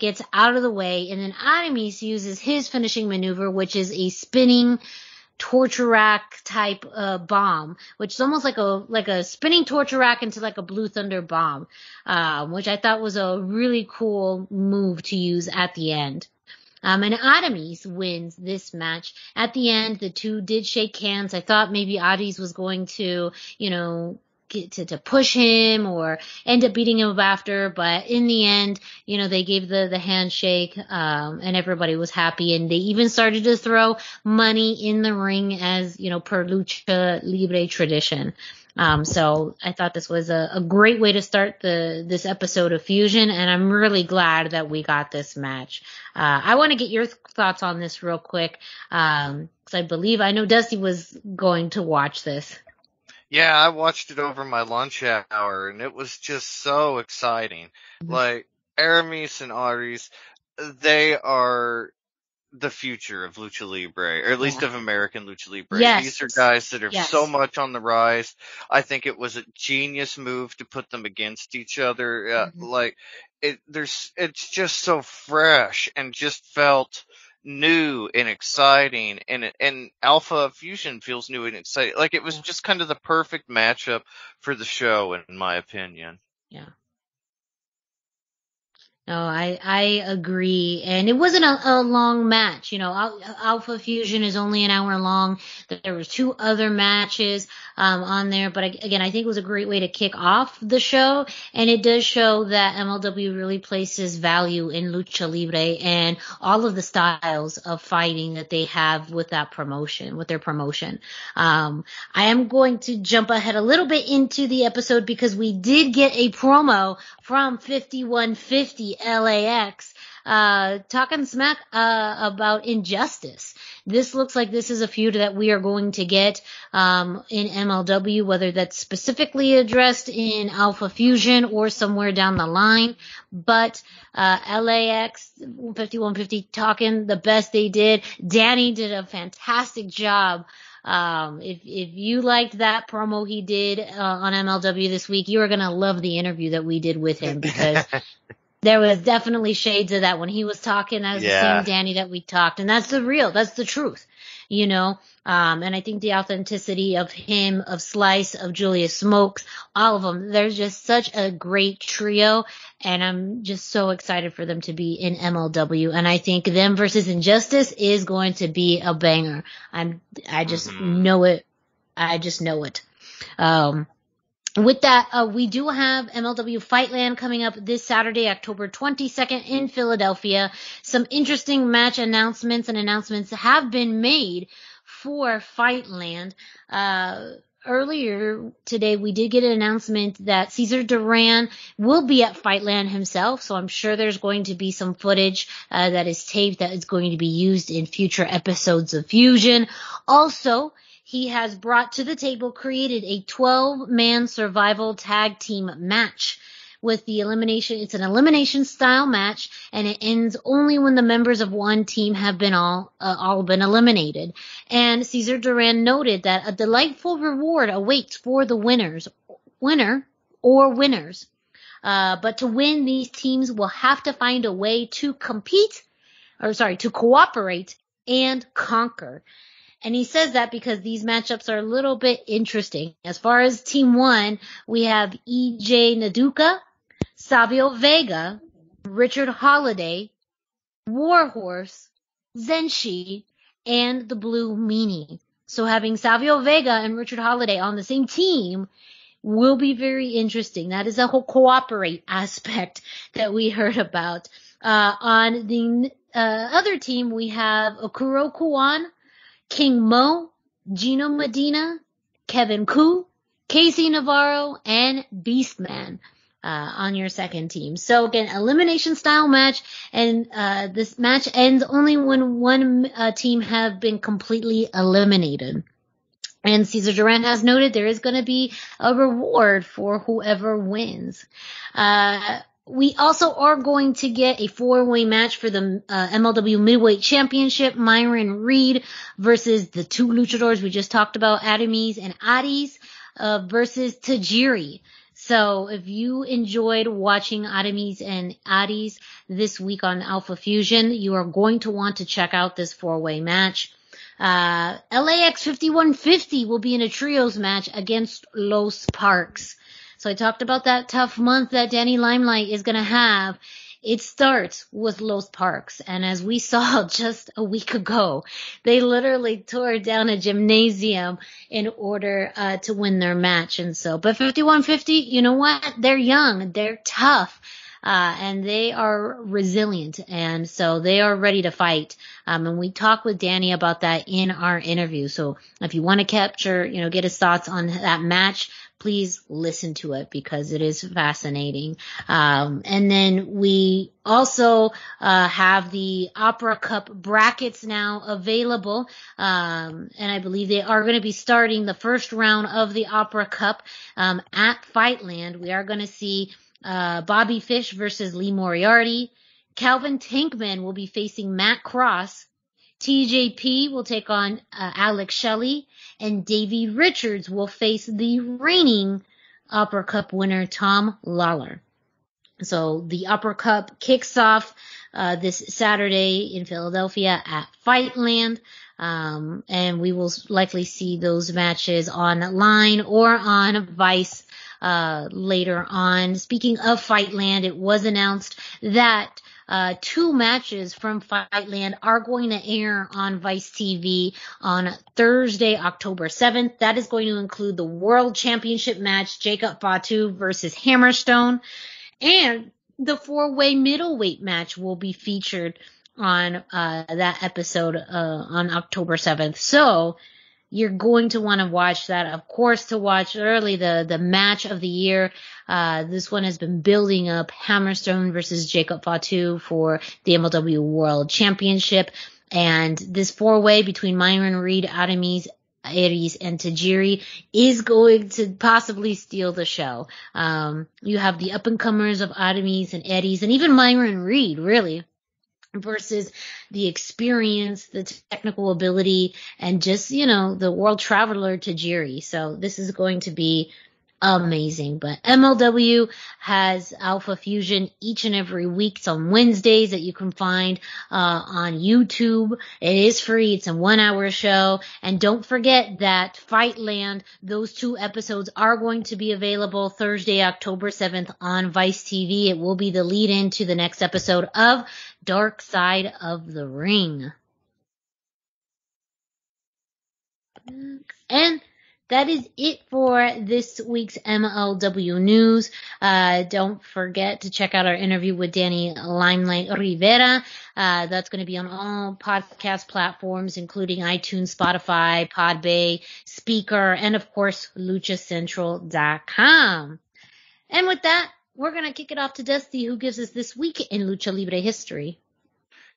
[SPEAKER 1] gets out of the way, and then Aramis uses his finishing maneuver, which is a spinning torture rack type bomb, which is almost like a spinning torture rack into like a Blue Thunder bomb, which I thought was a really cool move to use at the end. And Aramis wins this match. At the end, the two did shake hands. I thought maybe Aries was going to, get to push him or end up beating him up after, but in the end, they gave the handshake, and everybody was happy, and they even started to throw money in the ring as, per lucha libre tradition. So I thought this was a great way to start this episode of Fusion, and I'm really glad that we got this match. I want to get your thoughts on this real quick, because I know Dusty was going to watch this.
[SPEAKER 2] Yeah, I watched it over my lunch hour, and it was just so exciting. Like, Aramis and Aries, they are the future of Lucha Libre, or at least of American Lucha Libre.
[SPEAKER 1] Yes.
[SPEAKER 2] These are guys that are so much on the rise. I think it was a genius move to put them against each other. It's just so fresh and just felt new and exciting, and Alpha Fusion feels new and exciting. Like, it was just kind of the perfect matchup for the show, in my opinion.
[SPEAKER 1] Yeah. No, I agree. And it wasn't a long match. Alpha Fusion is only an hour long. There was 2 other matches on there. But again, I think it was a great way to kick off the show. And it does show that MLW really places value in Lucha Libre and all of the styles of fighting that they have with their promotion. I am going to jump ahead a little bit into the episode because we did get a promo from 5150 LAX, talking smack about injustice. This looks like this is a feud that we are going to get in MLW, whether that's specifically addressed in Alpha Fusion or somewhere down the line. But LAX 5150 talking the best they did. Danny did a fantastic job. If you liked that promo he did on MLW this week, you are going to love the interview that we did with him, because there was definitely shades of that when he was talking. That was the same Danny that we talked, and that's the truth, you know. And I think the authenticity of him, of Slice, of Julius Smokes, all of them, they're just such a great trio, and I'm just so excited for them to be in MLW. And I think them versus Injustice is going to be a banger. I just know it. I just know it. With that, we do have MLW Fightland coming up this Saturday, October 22nd in Philadelphia. Some interesting match announcements have been made for Fightland. Earlier today, we did get an announcement that Cesar Duran will be at Fightland himself, so I'm sure there's going to be some footage that is taped that is going to be used in future episodes of Fusion. Also, he has brought to the table, created a 12-man survival tag team match with the elimination. It's an elimination style match, and it ends only when the members of one team have been all been eliminated. And Cesar Duran noted that a delightful reward awaits for the winner or winners. But to win, these teams will have to find a way to to cooperate and conquer. And he says that because these matchups are a little bit interesting. As far as Team 1, we have EJ Naduka, Savio Vega, Richard Holiday, Warhorse, Zenshi, and the Blue Meanie. So having Savio Vega and Richard Holiday on the same team will be very interesting. That is a whole cooperate aspect that we heard about. On the other team, we have Okuro Kuwan, King Mo, Gino Medina, Kevin Koo, Casey Navarro, and Beastman on your second team. So again, elimination style match, and this match ends only when one team have been completely eliminated. And Cesar Duran has noted there is going to be a reward for whoever wins. We also are going to get a 4-way match for the MLW Midweight Championship. Myron Reed versus the two luchadors we just talked about, Adames and Adis, versus Tajiri. So if you enjoyed watching Adames and Adis this week on Alpha Fusion, you are going to want to check out this 4-way match. LAX 5150 will be in a trios match against Los Parks. So I talked about that tough month that Danny Limelight is going to have. It starts with Los Parks. And as we saw just a week ago, they literally tore down a gymnasium in order to win their match. And so, but 5150, you know what? They're young. They're tough. And they are resilient. And so they are ready to fight. And we talked with Danny about that in our interview. So if you want to capture, get his thoughts on that match, please listen to it because it is fascinating. And then we also have the Opera Cup brackets now available. And I believe they are going to be starting the first round of the Opera Cup at Fightland. We are going to see Bobby Fish versus Lee Moriarty. Calvin Tankman will be facing Matt Cross. TJP will take on Alex Shelley, and Davey Richards will face the reigning Opera Cup winner, Tom Lawler. So the Opera Cup kicks off this Saturday in Philadelphia at Fightland, and we will likely see those matches online or on Vice later on. Speaking of Fightland, it was announced that 2 matches from Fightland are going to air on Vice TV on Thursday, October 7th. That is going to include the World Championship match, Jacob Fatu versus Hammerstone, and the 4-way middleweight match will be featured on that episode on October 7th. So you're going to want to watch that. Of course, to watch early the match of the year. This one has been building up. Hammerstone versus Jacob Fatu for the MLW World Championship. And this 4-way between Myron Reed, Aramis, Aries, and Tajiri is going to possibly steal the show. You have the up-and-comers of Aramis and Aries, and even Myron Reed, really, versus the experience, the technical ability, and just, the world traveler Tajiri. So this is going to be amazing. But MLW has Alpha Fusion each and every week. It's on Wednesdays that you can find on YouTube. It is free. It's a 1-hour show. And don't forget that Fightland, those 2 episodes are going to be available Thursday, October 7th on Vice TV. It will be the lead in to the next episode of Dark Side of the Ring. And that is it for this week's MLW news. Don't forget to check out our interview with Danny Limelight Rivera. That's going to be on all podcast platforms, including iTunes, Spotify, Podbay, Speaker, and of course, luchacentral.com. And with that, we're going to kick it off to Dusty, who gives us this week in Lucha Libre history.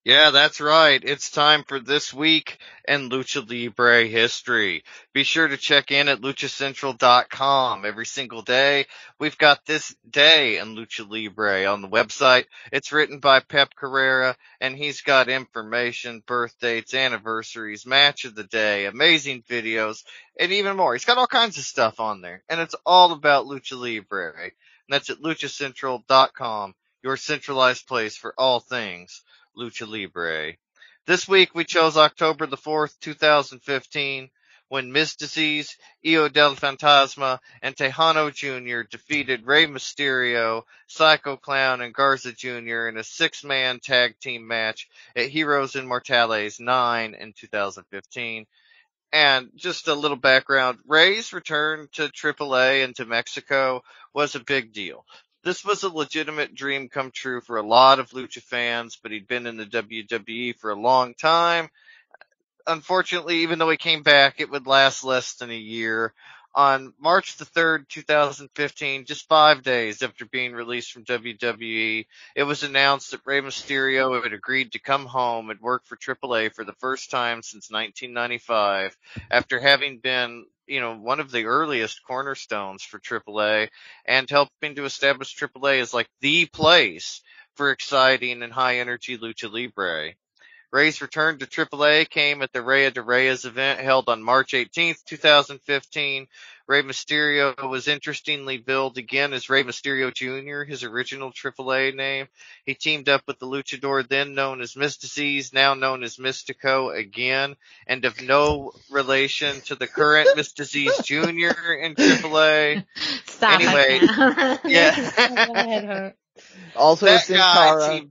[SPEAKER 2] Yeah, that's right. It's time for This Week in Lucha Libre History. Be sure to check in at luchacentral.com every single day. We've got This Day in Lucha Libre on the website. It's written by Pep Carrera, and he's got information, birth dates, anniversaries, match of the day, amazing videos, and even more. He's got all kinds of stuff on there, and it's all about Lucha Libre. And that's at luchacentral.com, your centralized place for all things Lucha Libre. This week we chose October the 4th, 2015, when Mystices, Io del Fantasma, and Tejano Jr. defeated Rey Mysterio, Psycho Clown, and Garza Jr. in a 6-man tag team match at Heroes Inmortales 9 in 2015. And just a little background, Rey's return to AAA and to Mexico was a big deal. This was a legitimate dream come true for a lot of Lucha fans, but he'd been in the WWE for a long time. Unfortunately, even though he came back, it would last less than a year. On March the 3rd, 2015, just 5 days after being released from WWE, it was announced that Rey Mysterio had agreed to come home and work for AAA for the first time since 1995, after having been one of the earliest cornerstones for AAA and helping to establish AAA as like the place for exciting and high energy Lucha Libre. Rey's return to AAA came at the Rey de Reyes event held on March 18th, 2015. Rey Mysterio was interestingly billed again as Rey Mysterio Jr., his original AAA name. He teamed up with the luchador then known as Mystices, now known as Mystico again, and of no relation to the current Mystices Jr. in AAA.
[SPEAKER 1] Stop
[SPEAKER 2] anyway,
[SPEAKER 1] yeah.
[SPEAKER 3] Also
[SPEAKER 2] that
[SPEAKER 3] Sin
[SPEAKER 2] guy
[SPEAKER 3] Cara.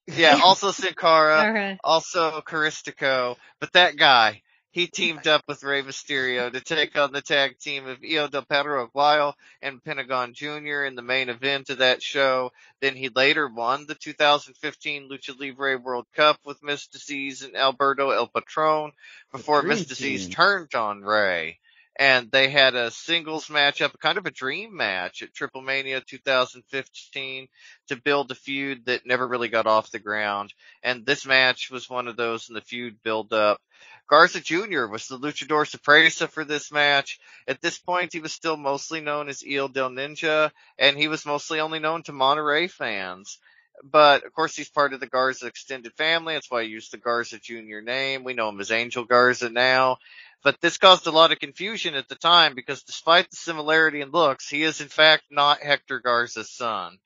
[SPEAKER 2] Yeah, also Sin Cara,
[SPEAKER 1] Okay.
[SPEAKER 2] also Caristico, but that guy, he teamed up with Rey Mysterio to take on the tag team of Io del Perro Aguayo and Pentagon Jr. in the main event of that show. Then he later won the 2015 Lucha Libre World Cup with Mystices and Alberto El Patron before Mystices turned on Rey. And they had a singles matchup, kind of a dream match at Triple Mania 2015 to build a feud that never really got off the ground. And this match was one of those in the feud build up. Garza Jr. was the luchador sorpresa for this match. At this point, he was still mostly known as Il del Ninja, and he was mostly only known to Monterrey fans. But, of course, he's part of the Garza extended family. That's why I used the Garza Jr. name. We know him as Angel Garza now. But this caused a lot of confusion at the time because despite the similarity in looks, he is in fact not Hector Garza's son.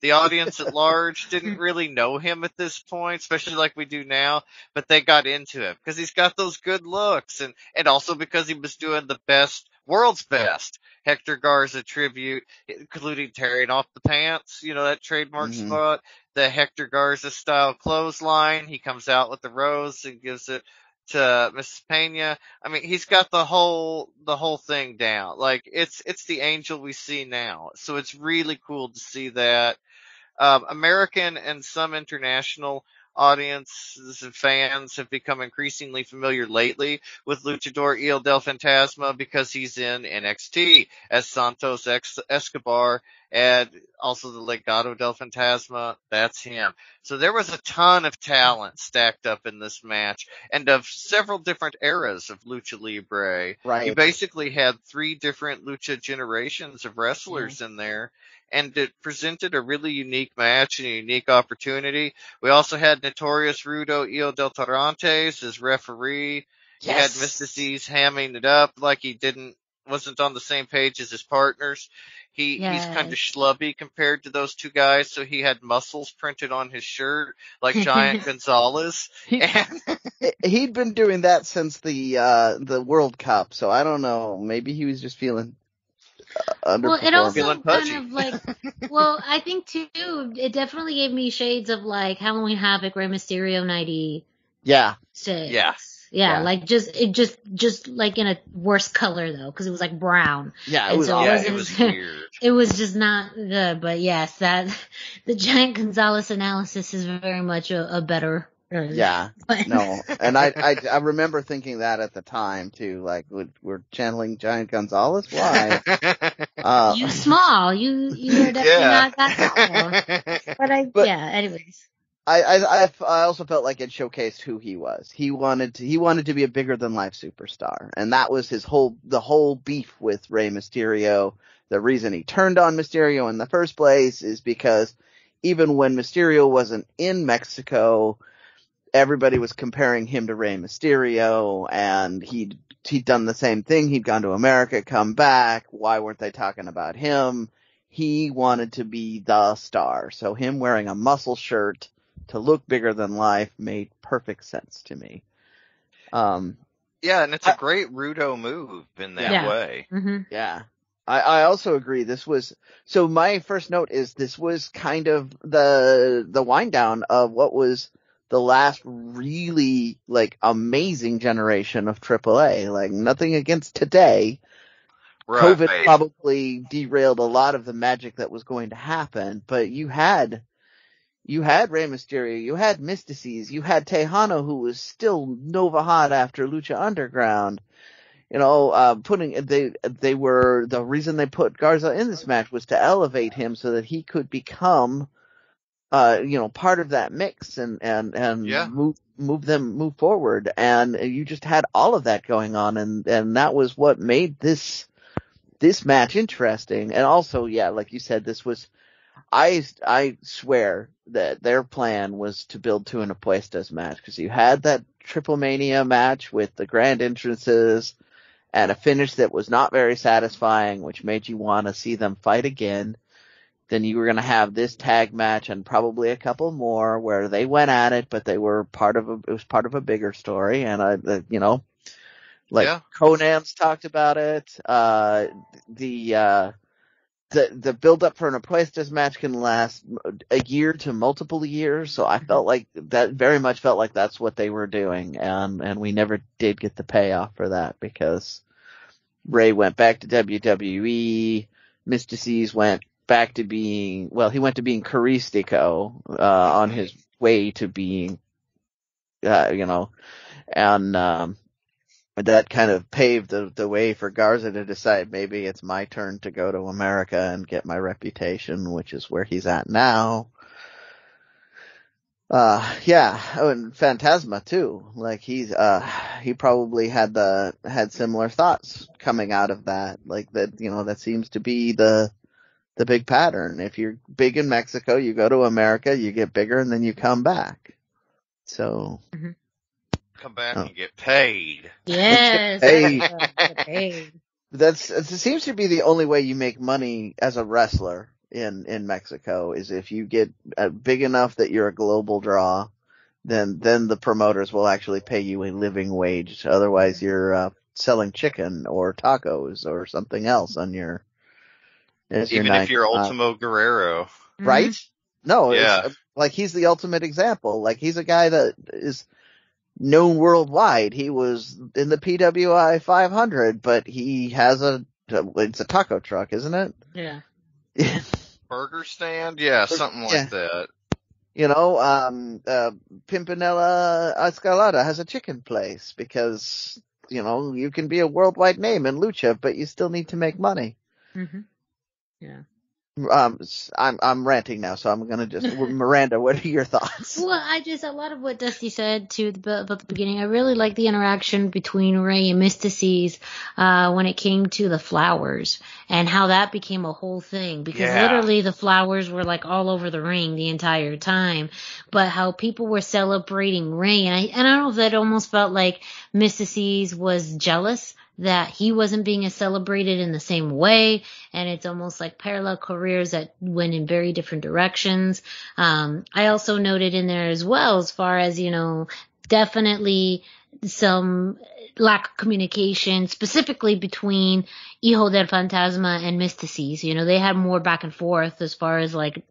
[SPEAKER 2] The audience at large didn't really know him at this point, especially like we do now, but they got into him because he's got those good looks and also because he was doing the best, world's best Hector Garza tribute, including tearing off the pants, that trademark spot, the Hector Garza style clothesline. He comes out with the rose and gives it to Mrs. Pena. I mean, he's got the whole thing down. Like, it's the Angel we see now. So it's really cool to see that. American and some international audiences and fans have become increasingly familiar lately with Luchador El del Fantasma because he's in NXT as Santos Escobar, and also the Legado del Fantasma. That's him. So there was a ton of talent stacked up in this match, and of several different eras of Lucha Libre.
[SPEAKER 3] Right.
[SPEAKER 2] You basically had 3 different Lucha generations of wrestlers in there, and it presented a really unique match and a unique opportunity. We also had Notorious Rudo El del Tarantes as referee.
[SPEAKER 3] Yes.
[SPEAKER 2] You had Mystices hamming it up like he wasn't on the same page as his partners. He's kind of schlubby compared to those 2 guys, so he had muscles printed on his shirt like Giant Gonzalez.
[SPEAKER 3] He'd been doing that since the World Cup, so I don't know. Maybe he was just feeling underperformed.
[SPEAKER 1] Well, it also kind of like, I think too, it definitely gave me shades of like Halloween Havoc, Rey Mysterio 96. Yeah, like just like in a worse color though, because it was like brown.
[SPEAKER 3] Yeah,
[SPEAKER 2] it was weird.
[SPEAKER 1] It was just not good, but yes, the Giant Gonzalez analysis is very much a better.
[SPEAKER 3] Yeah, no, and I remember thinking that at the time too. Like, we're channeling Giant Gonzalez. Why?
[SPEAKER 1] You small. You are definitely not that small. But anyways.
[SPEAKER 3] I also felt like it showcased who he was. He wanted to be a bigger than life superstar, and that was the whole beef with Rey Mysterio. The reason he turned on Mysterio in the first place is because even when Mysterio wasn't in Mexico, everybody was comparing him to Rey Mysterio, and he'd done the same thing. He'd gone to America, come back. Why weren't they talking about him? He wanted to be the star, so him wearing a muscle shirt to look bigger than life made perfect sense to me.
[SPEAKER 2] And it's a great Rudo move in that way.
[SPEAKER 1] Mm-hmm.
[SPEAKER 3] Yeah. I also agree. So my first note is this was kind of the wind down of what was the last really like amazing generation of AAA. Like, nothing against today. Right. COVID probably derailed a lot of the magic that was going to happen, but you had Rey Mysterio, you had Mystices, you had Tejano, who was still Nova Hot after Lucha Underground. You know, they were, the reason they put Garza in this match was to elevate him so that he could become, part of that mix and move forward. And you just had all of that going on, and that was what made this match interesting. And also, like you said, this was, I swear that their plan was to build to an Apuestas match, because you had that Triple Mania match with the grand entrances and a finish that was not very satisfying, which made you want to see them fight again. Then you were going to have this tag match and probably a couple more where they went at it, but they were it was part of a bigger story. And Conan's talked about it. The build up for an Apuestas match can last a year to multiple years, so I felt like that very much felt like that's what they were doing, and we never did get the payoff for that, because Ray went back to WWE, Mystices went back to being Caristico, on his way to being, that kind of paved the way for Garza to decide maybe it's my turn to go to America and get my reputation, which is where he's at now. And Phantasma too. Like, he probably had similar thoughts coming out of that. Like, that seems to be the big pattern. If you're big in Mexico, you go to America, you get bigger, and then you come back. So.
[SPEAKER 1] Mm-hmm.
[SPEAKER 2] Come back and get paid.
[SPEAKER 1] Yes.
[SPEAKER 3] Paid. It seems to be the only way you make money as a wrestler in Mexico, is if you get big enough that you're a global draw, then the promoters will actually pay you a living wage. Otherwise, you're selling chicken or tacos or something else on your.
[SPEAKER 2] Even if you're Ultimo Guerrero,
[SPEAKER 3] right?
[SPEAKER 1] Mm-hmm.
[SPEAKER 3] No, it's like he's the ultimate example. Like, he's a guy that is known worldwide. He was in the PWI 500, but he has it's a taco truck, isn't it?
[SPEAKER 1] Yeah.
[SPEAKER 2] Burger stand? Yeah, something like that.
[SPEAKER 3] Pimpinella Escalada has a chicken place because, you can be a worldwide name in lucha, but you still need to make money.
[SPEAKER 1] Mm-hmm. Yeah.
[SPEAKER 3] I'm ranting now, so I'm gonna Miranda, what are your thoughts?
[SPEAKER 1] Well, a lot of what Dusty said about the beginning. I really like the interaction between Ray and Mystices, when it came to the flowers and how that became a whole thing, because literally the flowers were like all over the ring the entire time, but how people were celebrating Ray. And I don't know if that almost felt like Mystices was jealous that he wasn't being celebrated in the same way, and it's almost like parallel careers that went in very different directions. I also noted in there as well, as far as, definitely some lack of communication, specifically between Hijo del Fantasma and Mystices. They had more back and forth as far as like,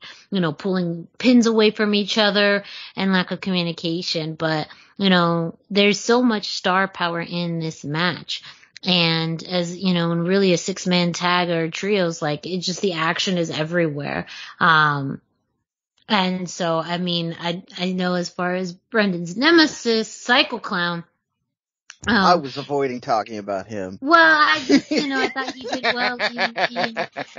[SPEAKER 1] pulling pins away from each other and lack of communication. But, there's so much star power in this match. And as, and really a 6-man tag or trios, like it's just the action is everywhere. And so, I mean, I know as far as Brendan's nemesis, Psycho Clown.
[SPEAKER 3] I was avoiding talking about him.
[SPEAKER 1] Well, I just, I thought you did well in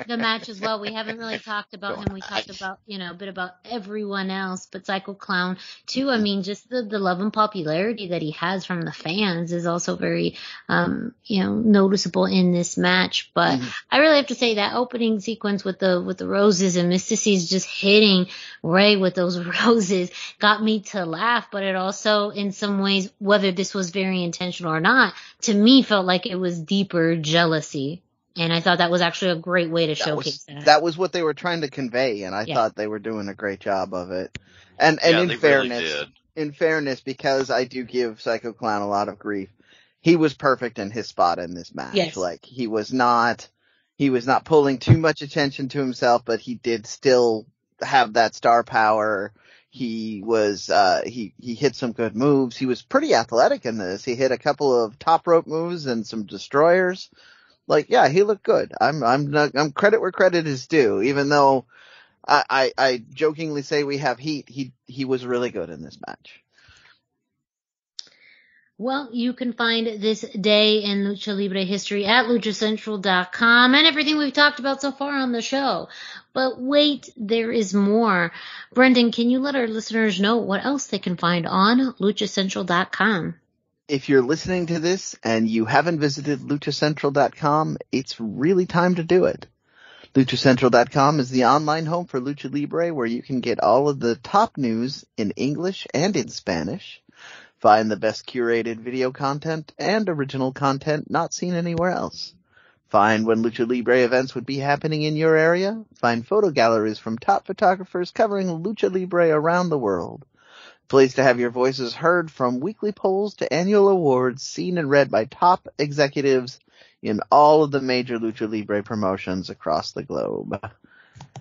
[SPEAKER 1] the match as well. We haven't really talked about him. We talked about, a bit about everyone else, but Psycho Clown too. I mean, just the love and popularity that he has from the fans is also very, noticeable in this match. But I really have to say that opening sequence with the roses and Mystices just hitting Ray with those roses got me to laugh, but it also, in some ways, whether this was very intentional or not, to me felt like it was deeper jealousy. And I thought that was actually a great way to showcase that.
[SPEAKER 3] That was what they were trying to convey, and I thought they were doing a great job of it. And in fairness, because I do give Psycho Clown a lot of grief, he was perfect in his spot in this match.
[SPEAKER 1] Yes.
[SPEAKER 3] Like he was not pulling too much attention to himself, but he did still have that star power. He was, he hit some good moves. He was pretty athletic in this. He hit a couple of top rope moves and some destroyers. Like, yeah, he looked good. I'm credit where credit is due, even though I jokingly say we have heat. He was really good in this match.
[SPEAKER 1] Well, you can find this day in Lucha Libre history at luchacentral.com and everything we've talked about so far on the show. But wait, there is more. Brendan, can you let our listeners know what else they can find on luchacentral.com?
[SPEAKER 3] If you're listening to this and you haven't visited luchacentral.com, it's really time to do it. Luchacentral.com is the online home for Lucha Libre, where you can get all of the top news in English and in Spanish. Find the best curated video content and original content not seen anywhere else. Find when Lucha Libre events would be happening in your area. Find photo galleries from top photographers covering Lucha Libre around the world. Place to have your voices heard, from weekly polls to annual awards, seen and read by top executives in all of the major Lucha Libre promotions across the globe.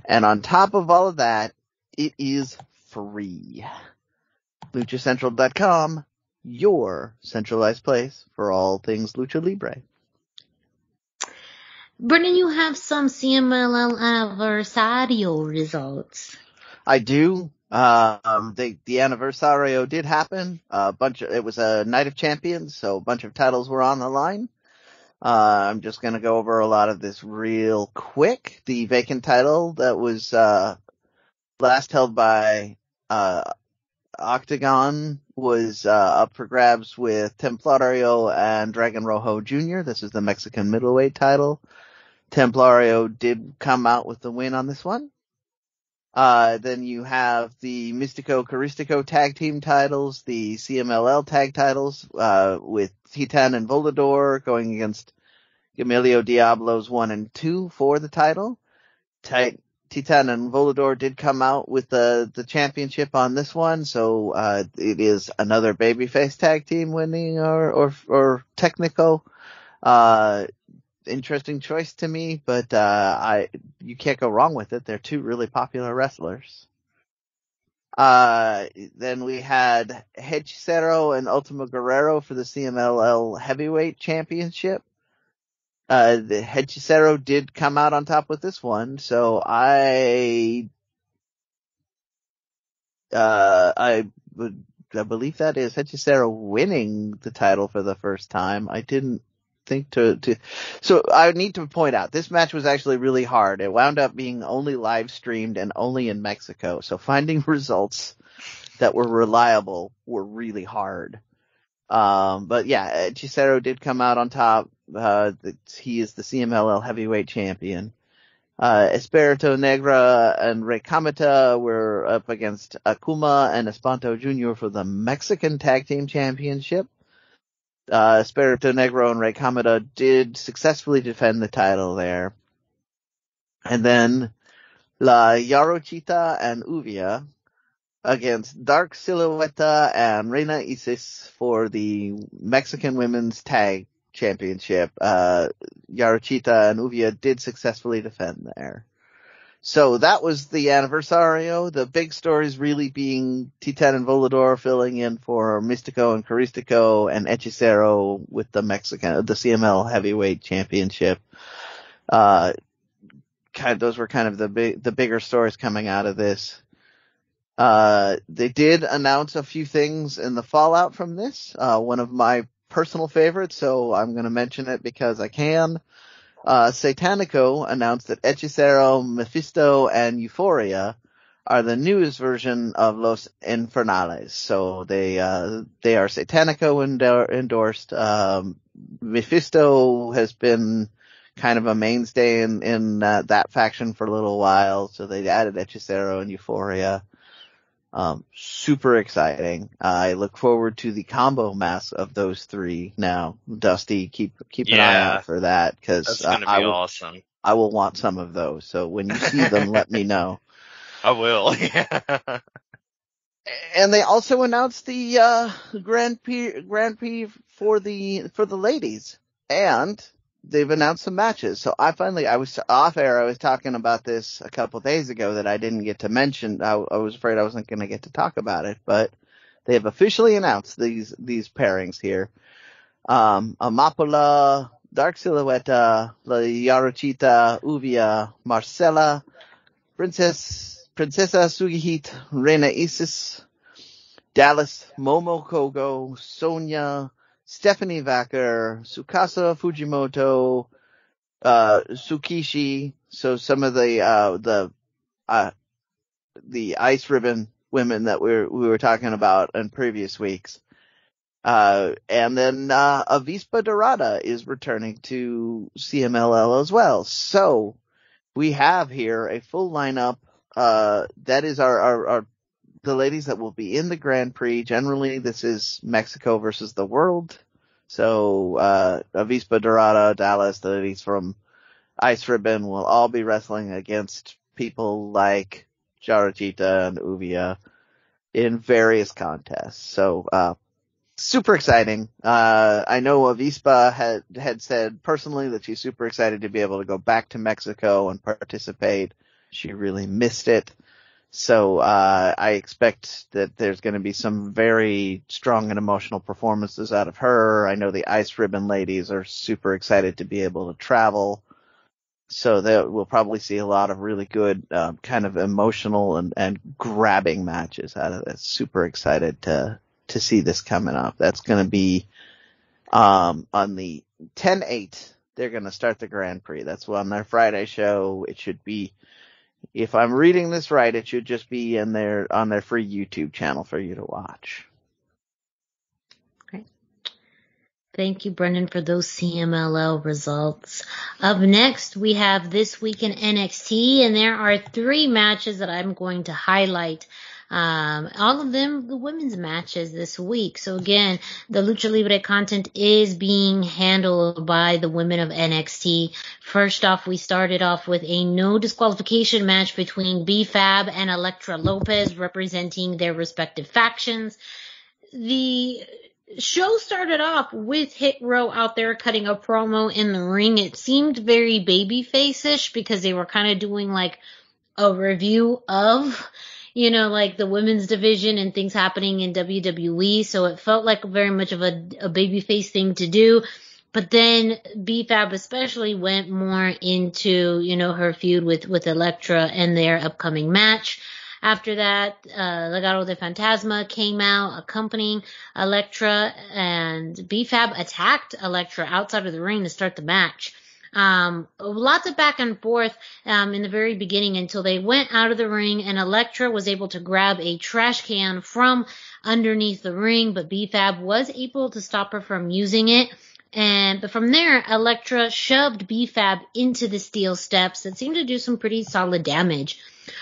[SPEAKER 3] And on top of all of that, it is free. LuchaCentral.com, your centralized place for all things Lucha Libre.
[SPEAKER 1] Brendan, you have some CMLL Aniversario results.
[SPEAKER 3] I do. The Aniversario did happen. It was a Night of Champions, so a bunch of titles were on the line. I'm just gonna go over a lot of this real quick. The vacant title that was, last held by, Octagon was up for grabs with Templario and Dragon Rojo Jr. This is the Mexican middleweight title. Templario did come out with the win on this one. Then you have the Místico Caristico tag team titles, the CMLL tag titles, with Titan and Volador going against Emilio Diablos 1 and 2 for the title. Titan and Volador did come out with the championship on this one, so it is another babyface tag team winning or technical. Interesting choice to me, but you can't go wrong with it. They're two really popular wrestlers. Then we had Hechicero and Ultimo Guerrero for the CMLL Heavyweight Championship. The Hechicero did come out on top with this one, so I I believe that is Hechicero winning the title for the first time. I didn't think so I need to point out this match was actually really hard. It wound up being only live streamed and only in Mexico. So finding results that were reliable were really hard. But yeah, Hechicero did come out on top. He is the CMLL heavyweight champion. Espirito Negra and Rey Kamata were up against Akuma and Espanto Jr. for the Mexican Tag Team Championship. Espirito Negro and Rey Kamata did successfully defend the title there. And then La Yarochita and Uvia against Dark Silueta and Reina Isis for the Mexican Women's Tag Championship. Yarochita and Uvia did successfully defend there. So that was the anniversario. The big stories really being Titan and Volador filling in for Mystico and Caristico and Hechicero with the CML Heavyweight Championship. Those were kind of the bigger stories coming out of this. They did announce a few things in the fallout from this. One of my personal favorites, so I'm going to mention it because I can. Satanico announced that Hechicero, Mephisto, and Euphoria are the newest version of Los Infernales. So they are Satanico endorsed. Mephisto has been kind of a mainstay in that faction for a little while, so they added Hechicero and Euphoria. Super exciting. I look forward to the combo mask of those three now. Dusty, keep an eye out for that, because
[SPEAKER 2] that's gonna be awesome.
[SPEAKER 3] I will want some of those. So when you see them, let me know.
[SPEAKER 2] I will. Yeah.
[SPEAKER 3] And they also announced the Grand Prix for the ladies, and they've announced some matches. So I was off air. I was talking about this a couple days ago that I didn't get to mention. I was afraid I wasn't going to get to talk about it, but they have officially announced these pairings here. Amapola, Dark Silueta, La Yarochita, Uvia, Marcela, Princesa Sugihit, Reina Isis, Dallas, Momo Kogo, Sonia, Stephanie Vacker, Tsukasa Fujimoto, Tsukishi. So some of the ice ribbon women that we were talking about in previous weeks. And then Avispa Dorada is returning to CMLL as well. So we have here a full lineup. That is the ladies that will be in the Grand Prix. Generally, this is Mexico versus the world. So, Avispa Dorada, Dallas, the ladies from Ice Ribbon will all be wrestling against people like Yarochita and Uvia in various contests. So, super exciting. I know Avispa had said personally that she's super excited to be able to go back to Mexico and participate. She really missed it. So, I expect that there's going to be some very strong and emotional performances out of her. I know the Ice Ribbon ladies are super excited to be able to travel. So we'll probably see a lot of really good, kind of emotional and grabbing matches out of this. Super excited to see this coming up. That's going to be, on the 10/8. They're going to start the Grand Prix. That's on their Friday show. It should be, if I'm reading this right, it should just be on their free YouTube channel for you to watch.
[SPEAKER 1] Great. Thank you, Brendan, for those CMLL results. Up next, we have This Week in NXT, and there are 3 matches that I'm going to highlight. All of them, the women's matches this week. So again, the Lucha Libre content is being handled by the women of NXT. First off, we started off with a no disqualification match between B-Fab and Elektra Lopez, representing their respective factions. The show started off with Hit Row out there cutting a promo in the ring. It seemed very babyface-ish because they were kind of doing like a review of, like the women's division and things happening in WWE. So it felt like very much of a babyface thing to do. But then B-Fab especially went more into, her feud with Elektra and their upcoming match. After that, Legado del Fantasma came out accompanying Elektra, and B-Fab attacked Elektra outside of the ring to start the match. Lots of back and forth in the very beginning until they went out of the ring, and Elektra was able to grab a trash can from underneath the ring, but B-Fab was able to stop her from using it. But from there, Elektra shoved B-Fab into the steel steps that seemed to do some pretty solid damage.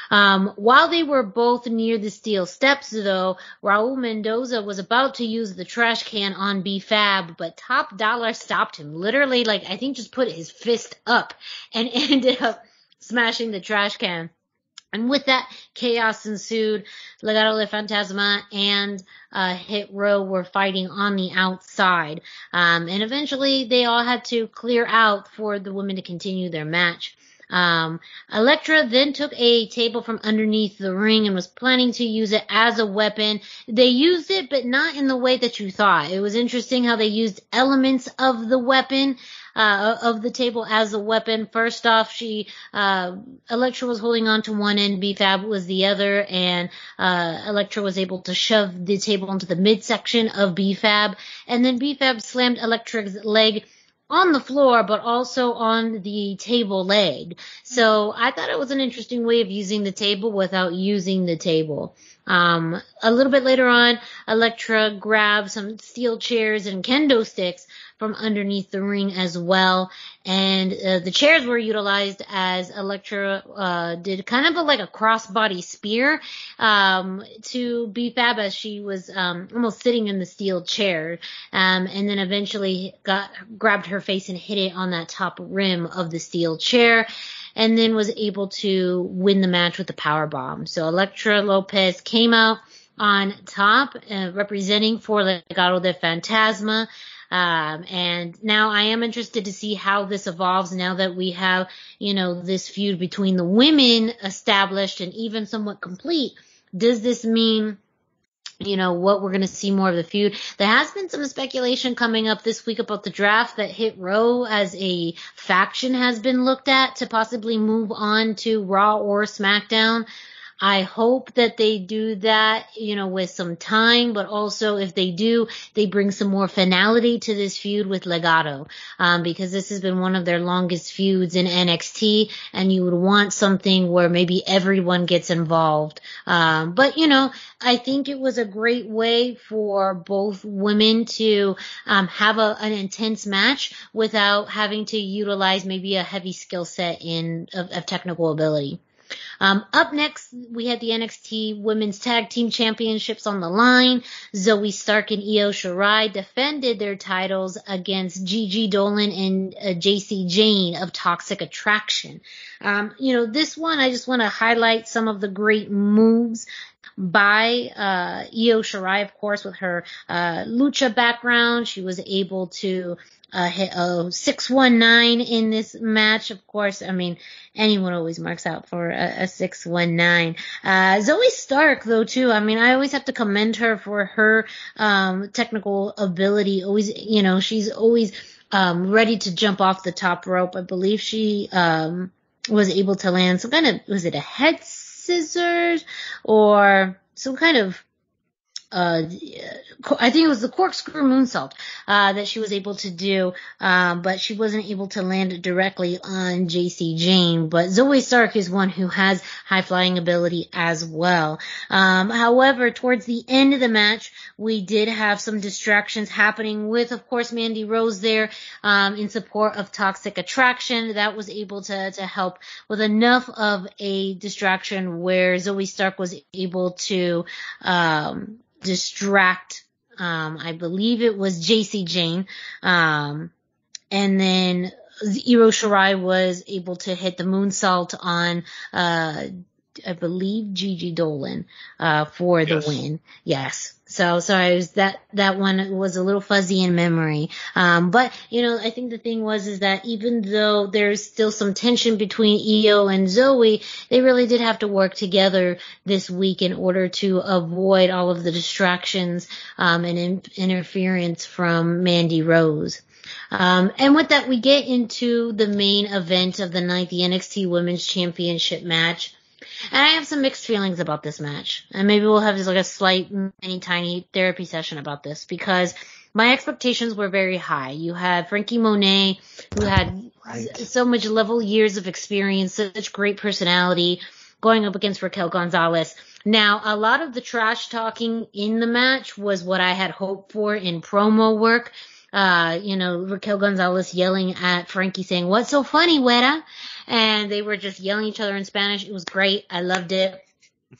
[SPEAKER 1] While they were both near the steel steps, though, Raul Mendoza was about to use the trash can on B-Fab, but Top Dollar stopped him. Literally, I think just put his fist up and ended up smashing the trash can. And with that, chaos ensued. Legado del Fantasma and Hit Row were fighting on the outside. And eventually, they all had to clear out for the women to continue their match. Elektra then took a table from underneath the ring and was planning to use it as a weapon. They used it, but not in the way that you thought. It was interesting how they used elements of the weapon, of the table as a weapon. First off, Elektra was holding on to one end, B-Fab was the other, and Elektra was able to shove the table into the midsection of B-Fab, and then B-Fab slammed Elektra's leg on the floor, but also on the table leg. So I thought it was an interesting way of using the table without using the table. A little bit later on, Elektra grabbed some steel chairs and kendo sticks from underneath the ring as well. And the chairs were utilized as Elektra did kind of like a crossbody spear to B-Fab as she was almost sitting in the steel chair. And then eventually grabbed her face and hit it on that top rim of the steel chair, and then was able to win the match with the powerbomb. So Elektra Lopez came out on top, representing for Legado del Fantasma. And now I am interested to see how this evolves now that we have, this feud between the women established and even somewhat complete. Does this mean, what we're going to see more of the feud? There has been some speculation coming up this week about the draft that Hit Row as a faction has been looked at to possibly move on to Raw or SmackDown. I hope that they do that, with some time, but also if they do, they bring some more finality to this feud with Legado, because this has been one of their longest feuds in NXT, and you would want something where maybe everyone gets involved. But I think it was a great way for both women to have an intense match without having to utilize maybe a heavy skill set of technical ability. Up next, we had the NXT Women's Tag Team Championships on the line. Zoe Stark and Io Shirai defended their titles against Gigi Dolan and JC Jane of Toxic Attraction. This one, I just want to highlight some of the great moves by Io Shirai, of course, with her lucha background. She was able to hit a 619 in this match. Of course, anyone always marks out for a 619. Zoe Stark, though, too, I always have to commend her for her technical ability. Always, she's always ready to jump off the top rope. I believe she was able to land some kind of, was it a head scissors or some kind of I think it was the corkscrew moonsault that she was able to do, but she wasn't able to land it directly on JC Jane. But Zoe Stark is one who has high flying ability as well. However, towards the end of the match, we did have some distractions happening with, of course, Mandy Rose there in support of Toxic Attraction. That was able to help with enough of a distraction where Zoe Stark was able to distract, I believe it was JC Jane, and then Io Shirai was able to hit the moonsault on, I believe Gigi Dolan, for the win. Yes. So sorry, that one was a little fuzzy in memory. But, I think the thing is that even though there's still some tension between Io and Zoe, they really did have to work together this week in order to avoid all of the distractions, and interference from Mandy Rose. And with that, we get into the main event of the night, the NXT Women's Championship match. And I have some mixed feelings about this match. And maybe we'll have just like a slight, mini, tiny therapy session about this because my expectations were very high. You had Frankie Monet, who had so much level years of experience, such great personality, going up against Raquel Gonzalez. Now, a lot of the trash talking in the match was what I had hoped for in promo work. Raquel Gonzalez yelling at Frankie saying, "What's so funny, Weta?" And they were just yelling at each other in Spanish. It was great. I loved it.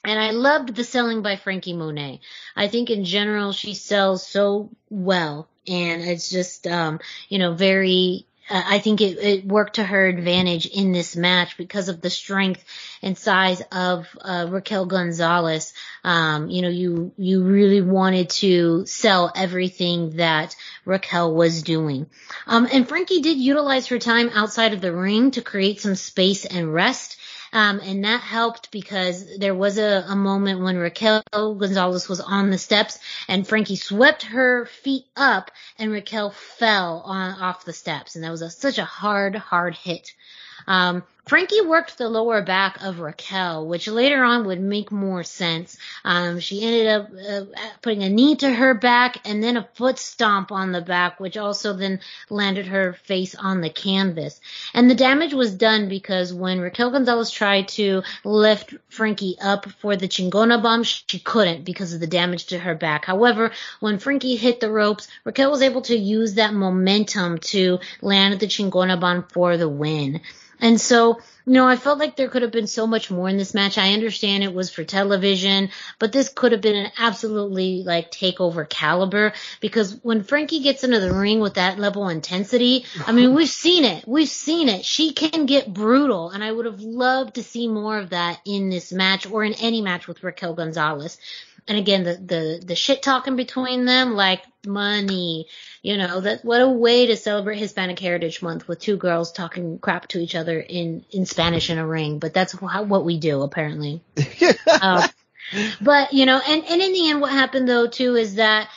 [SPEAKER 1] And I loved the selling by Frankie Monet. I think in general she sells so well. And it's just, very, I think it worked to her advantage in this match because of the strength and size of Raquel Gonzalez. You really wanted to sell everything that Raquel was doing. And Frankie did utilize her time outside of the ring to create some space and rest. And that helped because there was a moment when Raquel Gonzalez was on the steps and Frankie swept her feet up and Raquel fell off the steps. And that was such a hard hit. Frankie worked the lower back of Raquel, which later on would make more sense. She ended up putting a knee to her back and then a foot stomp on the back, which also then landed her face on the canvas. And the damage was done because when Raquel Gonzalez tried to lift Frankie up for the Chingona bomb, she couldn't because of the damage to her back. However, when Frankie hit the ropes, Raquel was able to use that momentum to land the Chingona bomb for the win. And so, I felt like there could have been so much more in this match. I understand it was for television, but this could have been an absolutely takeover caliber because when Frankie gets into the ring with that level of intensity, I mean, we've seen it. She can get brutal, and I would have loved to see more of that in this match or in any match with Raquel Gonzalez. And again, the shit talking between them, like money, what a way to celebrate Hispanic Heritage Month with two girls talking crap to each other in Spanish in a ring. But that's what we do, apparently. But, and in the end, what happened though, too, is that,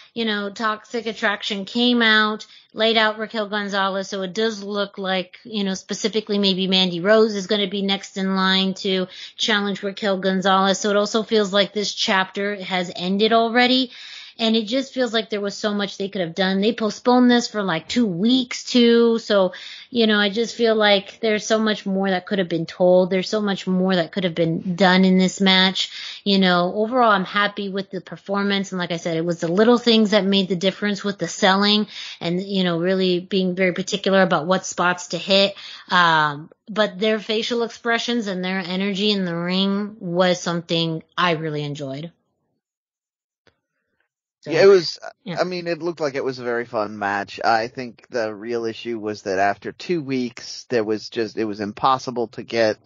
[SPEAKER 1] Toxic Attraction came out, laid out Raquel Gonzalez. So it does look like, specifically maybe Mandy Rose is going to be next in line to challenge Raquel Gonzalez. So it also feels like this chapter has ended already. And it just feels like there was so much they could have done. They postponed this for 2 weeks too. So, I just feel like there's so much more that could have been told. There's so much more that could have been done in this match. Overall, I'm happy with the performance. And like I said, it was the little things that made the difference with the selling and, really being very particular about what spots to hit. But their facial expressions and their energy in the ring was something I really enjoyed. So,
[SPEAKER 3] Yeah, it was,
[SPEAKER 1] yeah.
[SPEAKER 3] I mean, it looked like it was a very fun match. I think the real issue was that after 2 weeks, it was impossible to get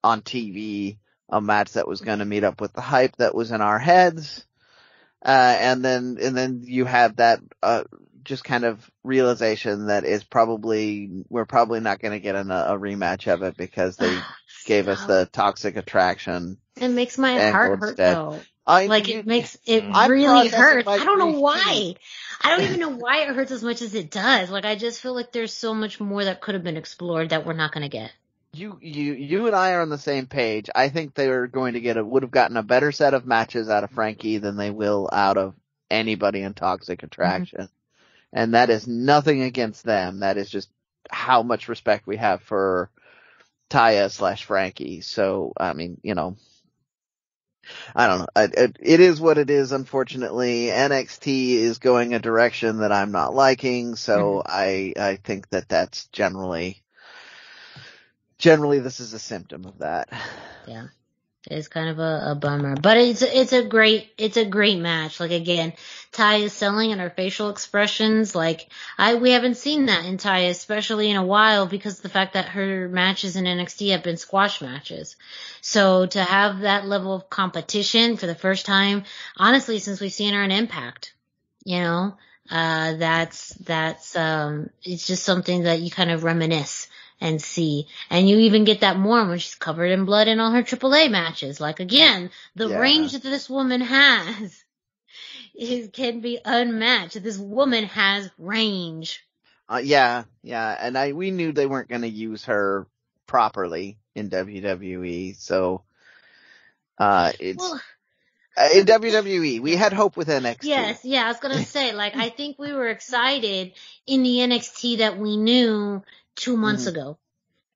[SPEAKER 3] on TV a match that was going to meet up with the hype that was in our heads. And then you had that, just kind of realization that we're probably not going to get a rematch of it because they gave us the Toxic Attraction.
[SPEAKER 1] It makes my heart hurt though. It makes it
[SPEAKER 3] I'm
[SPEAKER 1] really hurts.
[SPEAKER 3] my
[SPEAKER 1] I don't know
[SPEAKER 3] grief,
[SPEAKER 1] why. I don't even know why it hurts as much as it does. I just feel like there's so much more that could have been explored that we're not going to get.
[SPEAKER 3] You and I are on the same page. I think they're going to would have gotten a better set of matches out of Frankie than they will out of anybody in Toxic Attraction. Mm-hmm. And that is nothing against them. That is just how much respect we have for Taya / Frankie. So, I mean, I don't know. It is what it is, unfortunately. NXT is going a direction that I'm not liking, so I think that's generally this is a symptom of that.
[SPEAKER 1] Yeah. It's kind of a bummer, but it's a great match. Again, Taya is selling and her facial expressions. We haven't seen that in Taya, especially in a while, because of the fact that her matches in NXT have been squash matches. So to have that level of competition for the first time, honestly, since we've seen her in Impact, that's it's just something that you kind of reminisce and see. And you even get that more when she's covered in blood in all her AAA matches. Again, the range that this woman has can be unmatched. This woman has range.
[SPEAKER 3] Yeah. And we knew they weren't going to use her properly in WWE. So, It's
[SPEAKER 1] Well,
[SPEAKER 3] in WWE. We had hope with NXT.
[SPEAKER 1] yes, yeah, I was gonna say, like, I think we were excited in the NXT that we knew 2 months ago.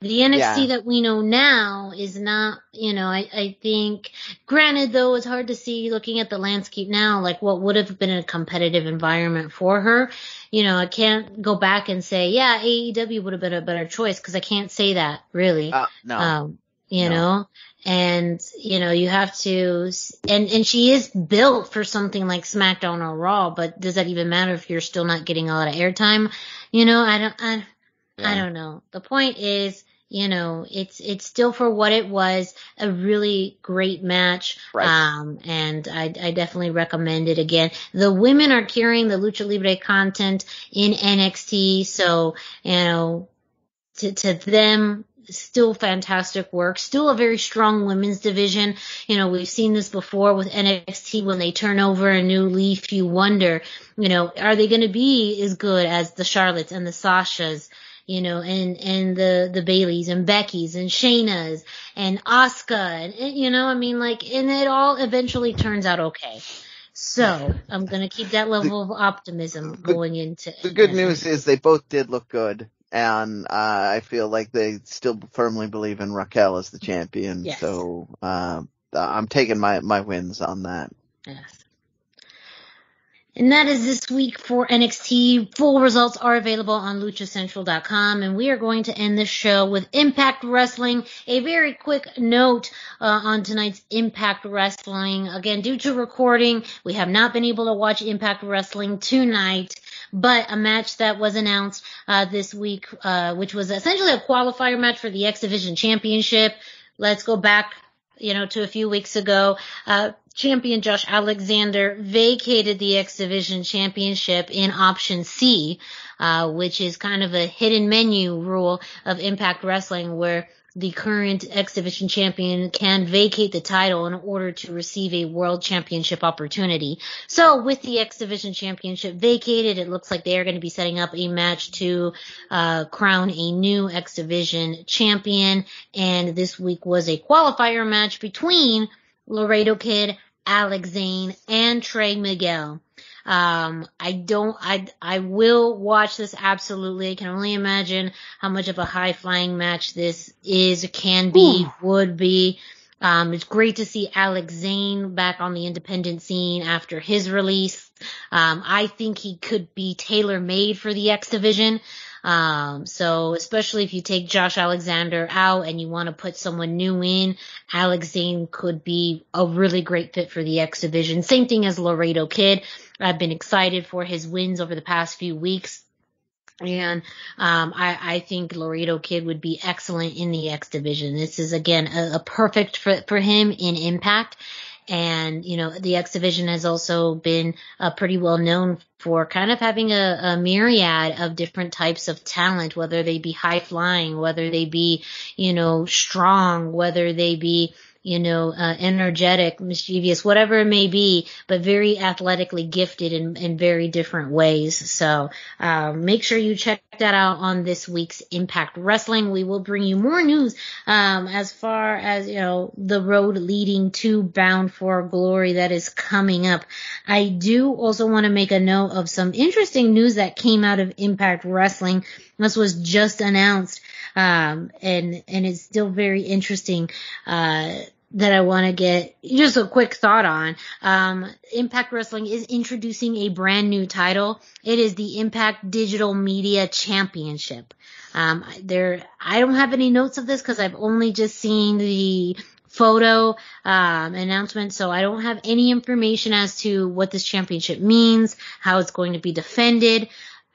[SPEAKER 1] The NXT that we know now is not, I think, granted though, it's hard to see looking at the landscape now, like what would have been a competitive environment for her. I can't go back and say, yeah, AEW would have been a better choice, because I can't say that, really.
[SPEAKER 3] No.
[SPEAKER 1] No. And, you have to, and she is built for something like SmackDown or Raw, but does that even matter if you're still not getting a lot of airtime? I don't know. The point is, it's still for what it was, a really great match.
[SPEAKER 3] Right.
[SPEAKER 1] And I definitely recommend it again. The women are carrying the Lucha Libre content in NXT. So, to them, still fantastic work, still a very strong women's division. We've seen this before with NXT. When they turn over a new leaf, you wonder, are they going to be as good as the Charlottes and the Sashas, and the Baileys and Beckys and Shaynas and Asuka, and and it all eventually turns out okay. So I'm going to keep that level of optimism going into
[SPEAKER 3] the good news is they both did look good. And I feel like they still firmly believe in Raquel as the champion.
[SPEAKER 1] Yes.
[SPEAKER 3] So I'm taking my wins on that.
[SPEAKER 1] Yes. And that is this week for NXT. Full results are available on luchacentral.com. And we are going to end this show with Impact Wrestling. A very quick note on tonight's Impact Wrestling. Again, due to recording, we have not been able to watch Impact Wrestling tonight. But a match that was announced this week, which was essentially a qualifier match for the X Division Championship. Let's go back, to a few weeks ago. Champion Josh Alexander vacated the X Division Championship in Option C, which is kind of a hidden menu rule of Impact Wrestling, where the current X Division champion can vacate the title in order to receive a world championship opportunity. So with the X Division championship vacated, it looks like they are going to be setting up a match to crown a new X Division champion. And this week was a qualifier match between Laredo Kid, Alex Zane, and Trey Miguel. I will watch this absolutely. I can only imagine how much of a high-flying match this can be, would be. It's great to see Alex Zane back on the independent scene after his release. I think he could be tailor-made for the X Division. So especially if you take Josh Alexander out and you want to put someone new in, Alex Zane could be a really great fit for the X Division. Same thing as Laredo Kid. I've been excited for his wins over the past few weeks. And I think Laredo Kid would be excellent in the X Division. This is, again, a perfect fit for him in Impact. And, the X Division has also been pretty well known for kind of having a myriad of different types of talent, whether they be high flying, whether they be, strong, whether they be, energetic, mischievous, whatever it may be, but very athletically gifted in very different ways. So, make sure you check that out on this week's Impact Wrestling. We will bring you more news, as far as, the road leading to Bound for Glory that is coming up. I do also want to make a note of some interesting news that came out of Impact Wrestling. This was just announced, and it's still very interesting, that I want to get just a quick thought on. Impact Wrestling is introducing a brand new title. It is the Impact Digital Media Championship. I don't have any notes of this because I've only just seen the photo announcement, so I don't have any information as to what this championship means, how it's going to be defended.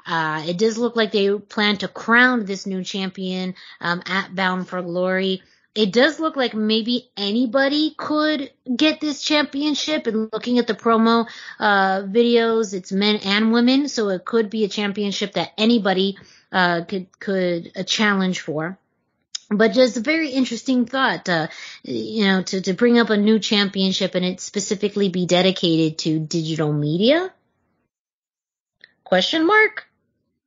[SPEAKER 1] It does look like they plan to crown this new champion at Bound for Glory. It does look like maybe anybody could get this championship, and looking at the promo videos, it's men and women, so it could be a championship that anybody could challenge for. But just a very interesting thought, to bring up a new championship and it specifically be dedicated to digital media? Question mark?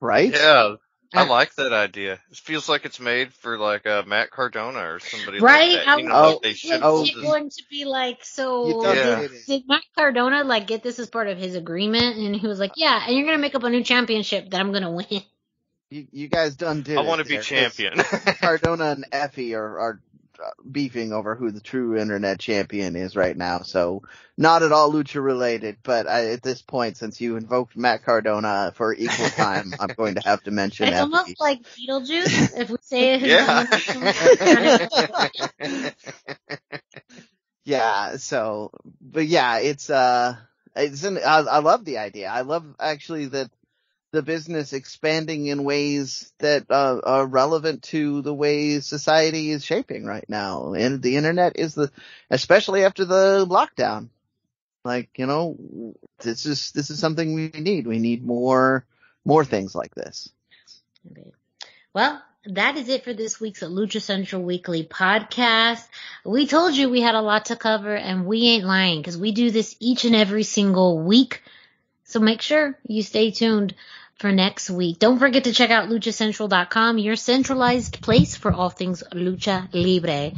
[SPEAKER 3] Right?
[SPEAKER 2] Yeah, I like that idea. It feels like it's made for like Matt Cardona or somebody
[SPEAKER 1] Right?
[SPEAKER 2] like that. You know, like they should have
[SPEAKER 1] Is it going to be like, so did Matt Cardona like get this as part of his agreement? And he was like, yeah, and you're going to make up a new championship that I'm going to win.
[SPEAKER 3] You guys done did it.
[SPEAKER 2] I want to be champion.
[SPEAKER 3] Cardona and Effie are beefing over who the true internet champion is right now, so not at all lucha related, but at this point, since you invoked Matt Cardona for equal time, I'm going to have to mention
[SPEAKER 1] It's
[SPEAKER 3] Effie.
[SPEAKER 1] almost like Beetlejuice, if we say it.
[SPEAKER 3] Yeah, so, but yeah, I love the idea. I love actually that the business expanding in ways that are relevant to the way society is shaping right now. And the internet is especially after the lockdown. Like, you know, this is something we need. We need more things like this.
[SPEAKER 1] Okay. Well, that is it for this week's Lucha Central Weekly podcast. We told you we had a lot to cover, and we ain't lying, because we do this each and every single week. So make sure you stay tuned for next week. Don't forget to check out luchacentral.com, your centralized place for all things Lucha Libre.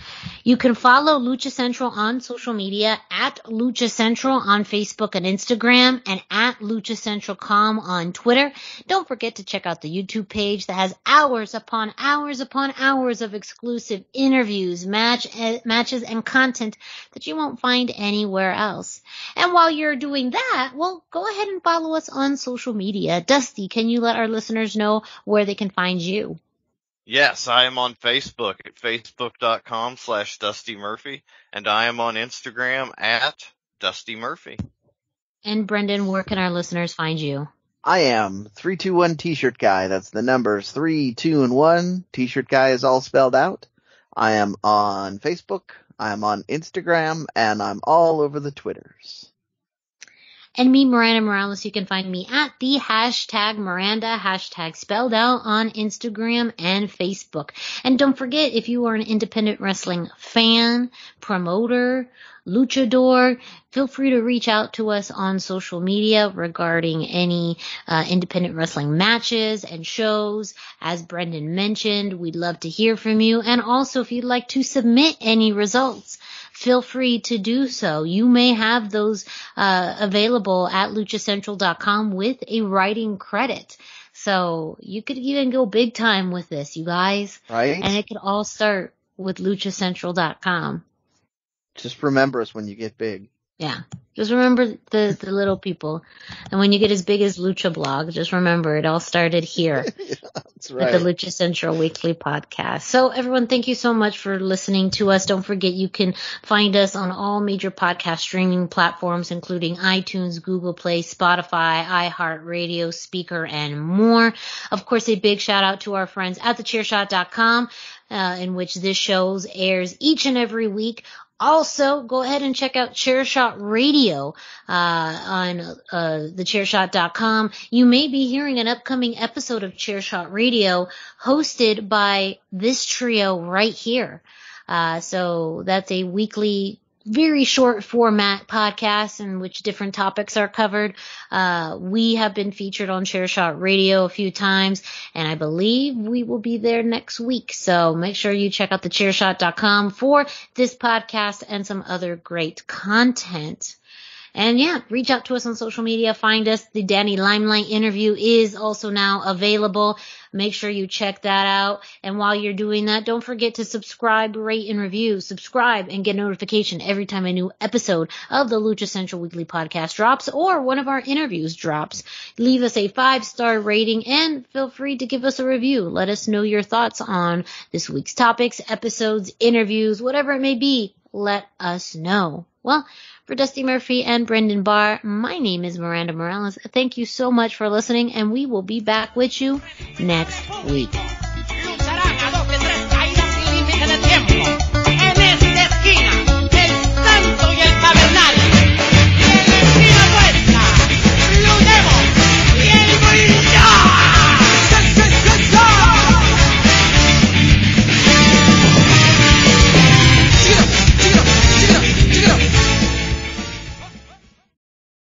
[SPEAKER 1] You can follow Lucha Central on social media at Lucha Central on Facebook and Instagram, and at Lucha Central Com on Twitter. Don't forget to check out the YouTube page that has hours upon hours upon hours of exclusive interviews, matches, and content that you won't find anywhere else. And while you're doing that, well, go ahead and follow us on social media. Dusty, can you let our listeners know where they can find you?
[SPEAKER 2] Yes, I am on Facebook at facebook.com/Dusty Murphy, and I am on Instagram at Dusty Murphy.
[SPEAKER 1] And Brendan, where can our listeners find you?
[SPEAKER 3] I am 321 T-shirt guy. That's the numbers 3, 2, and 1. T-shirt guy is all spelled out. I am on Facebook. I'm on Instagram, and I'm all over the Twitters.
[SPEAKER 1] And me, Miranda Morales, you can find me at the #Miranda, spelled out, on Instagram and Facebook. And don't forget, if you are an independent wrestling fan, promoter, luchador, feel free to reach out to us on social media regarding any independent wrestling matches and shows. As Brendan mentioned, we'd love to hear from you. And also, if you'd like to submit any results, feel free to do so. You may have those available at luchacentral.com with a writing credit. So you could even go big time with this, you guys.
[SPEAKER 3] Right.
[SPEAKER 1] And it could all start with luchacentral.com.
[SPEAKER 3] Just remember us when you get big.
[SPEAKER 1] Yeah. Just remember the little people. And when you get as big as Lucha Blog, just remember it all started here.
[SPEAKER 3] Yeah, that's right.
[SPEAKER 1] At the Lucha Central Weekly podcast. So everyone, thank you so much for listening to us. Don't forget you can find us on all major podcast streaming platforms, including iTunes, Google Play, Spotify, iHeartRadio, Speaker, and more. Of course, a big shout out to our friends at thechairshot.com, in which this show airs each and every week. Also, go ahead and check out Chairshot Radio on thechairshot.com. You may be hearing an upcoming episode of Chairshot Radio hosted by this trio right here. So that's a weekly, very short format podcast in which different topics are covered. We have been featured on Chairshot Radio a few times, and I believe we will be there next week. So make sure you check out thechairshot.com for this podcast and some other great content. And yeah, reach out to us on social media. Find us. The Danny Limelight interview is also now available. Make sure you check that out. And while you're doing that, don't forget to subscribe, rate, and review. Subscribe and get notification every time a new episode of the Lucha Central Weekly podcast drops or one of our interviews drops. Leave us a 5-star rating and feel free to give us a review. Let us know your thoughts on this week's topics, episodes, interviews, whatever it may be. Let us know. Well, for Dusty Murphy and Brendan Barr, my name is Miranda Morales. Thank you so much for listening, and we will be back with you next week.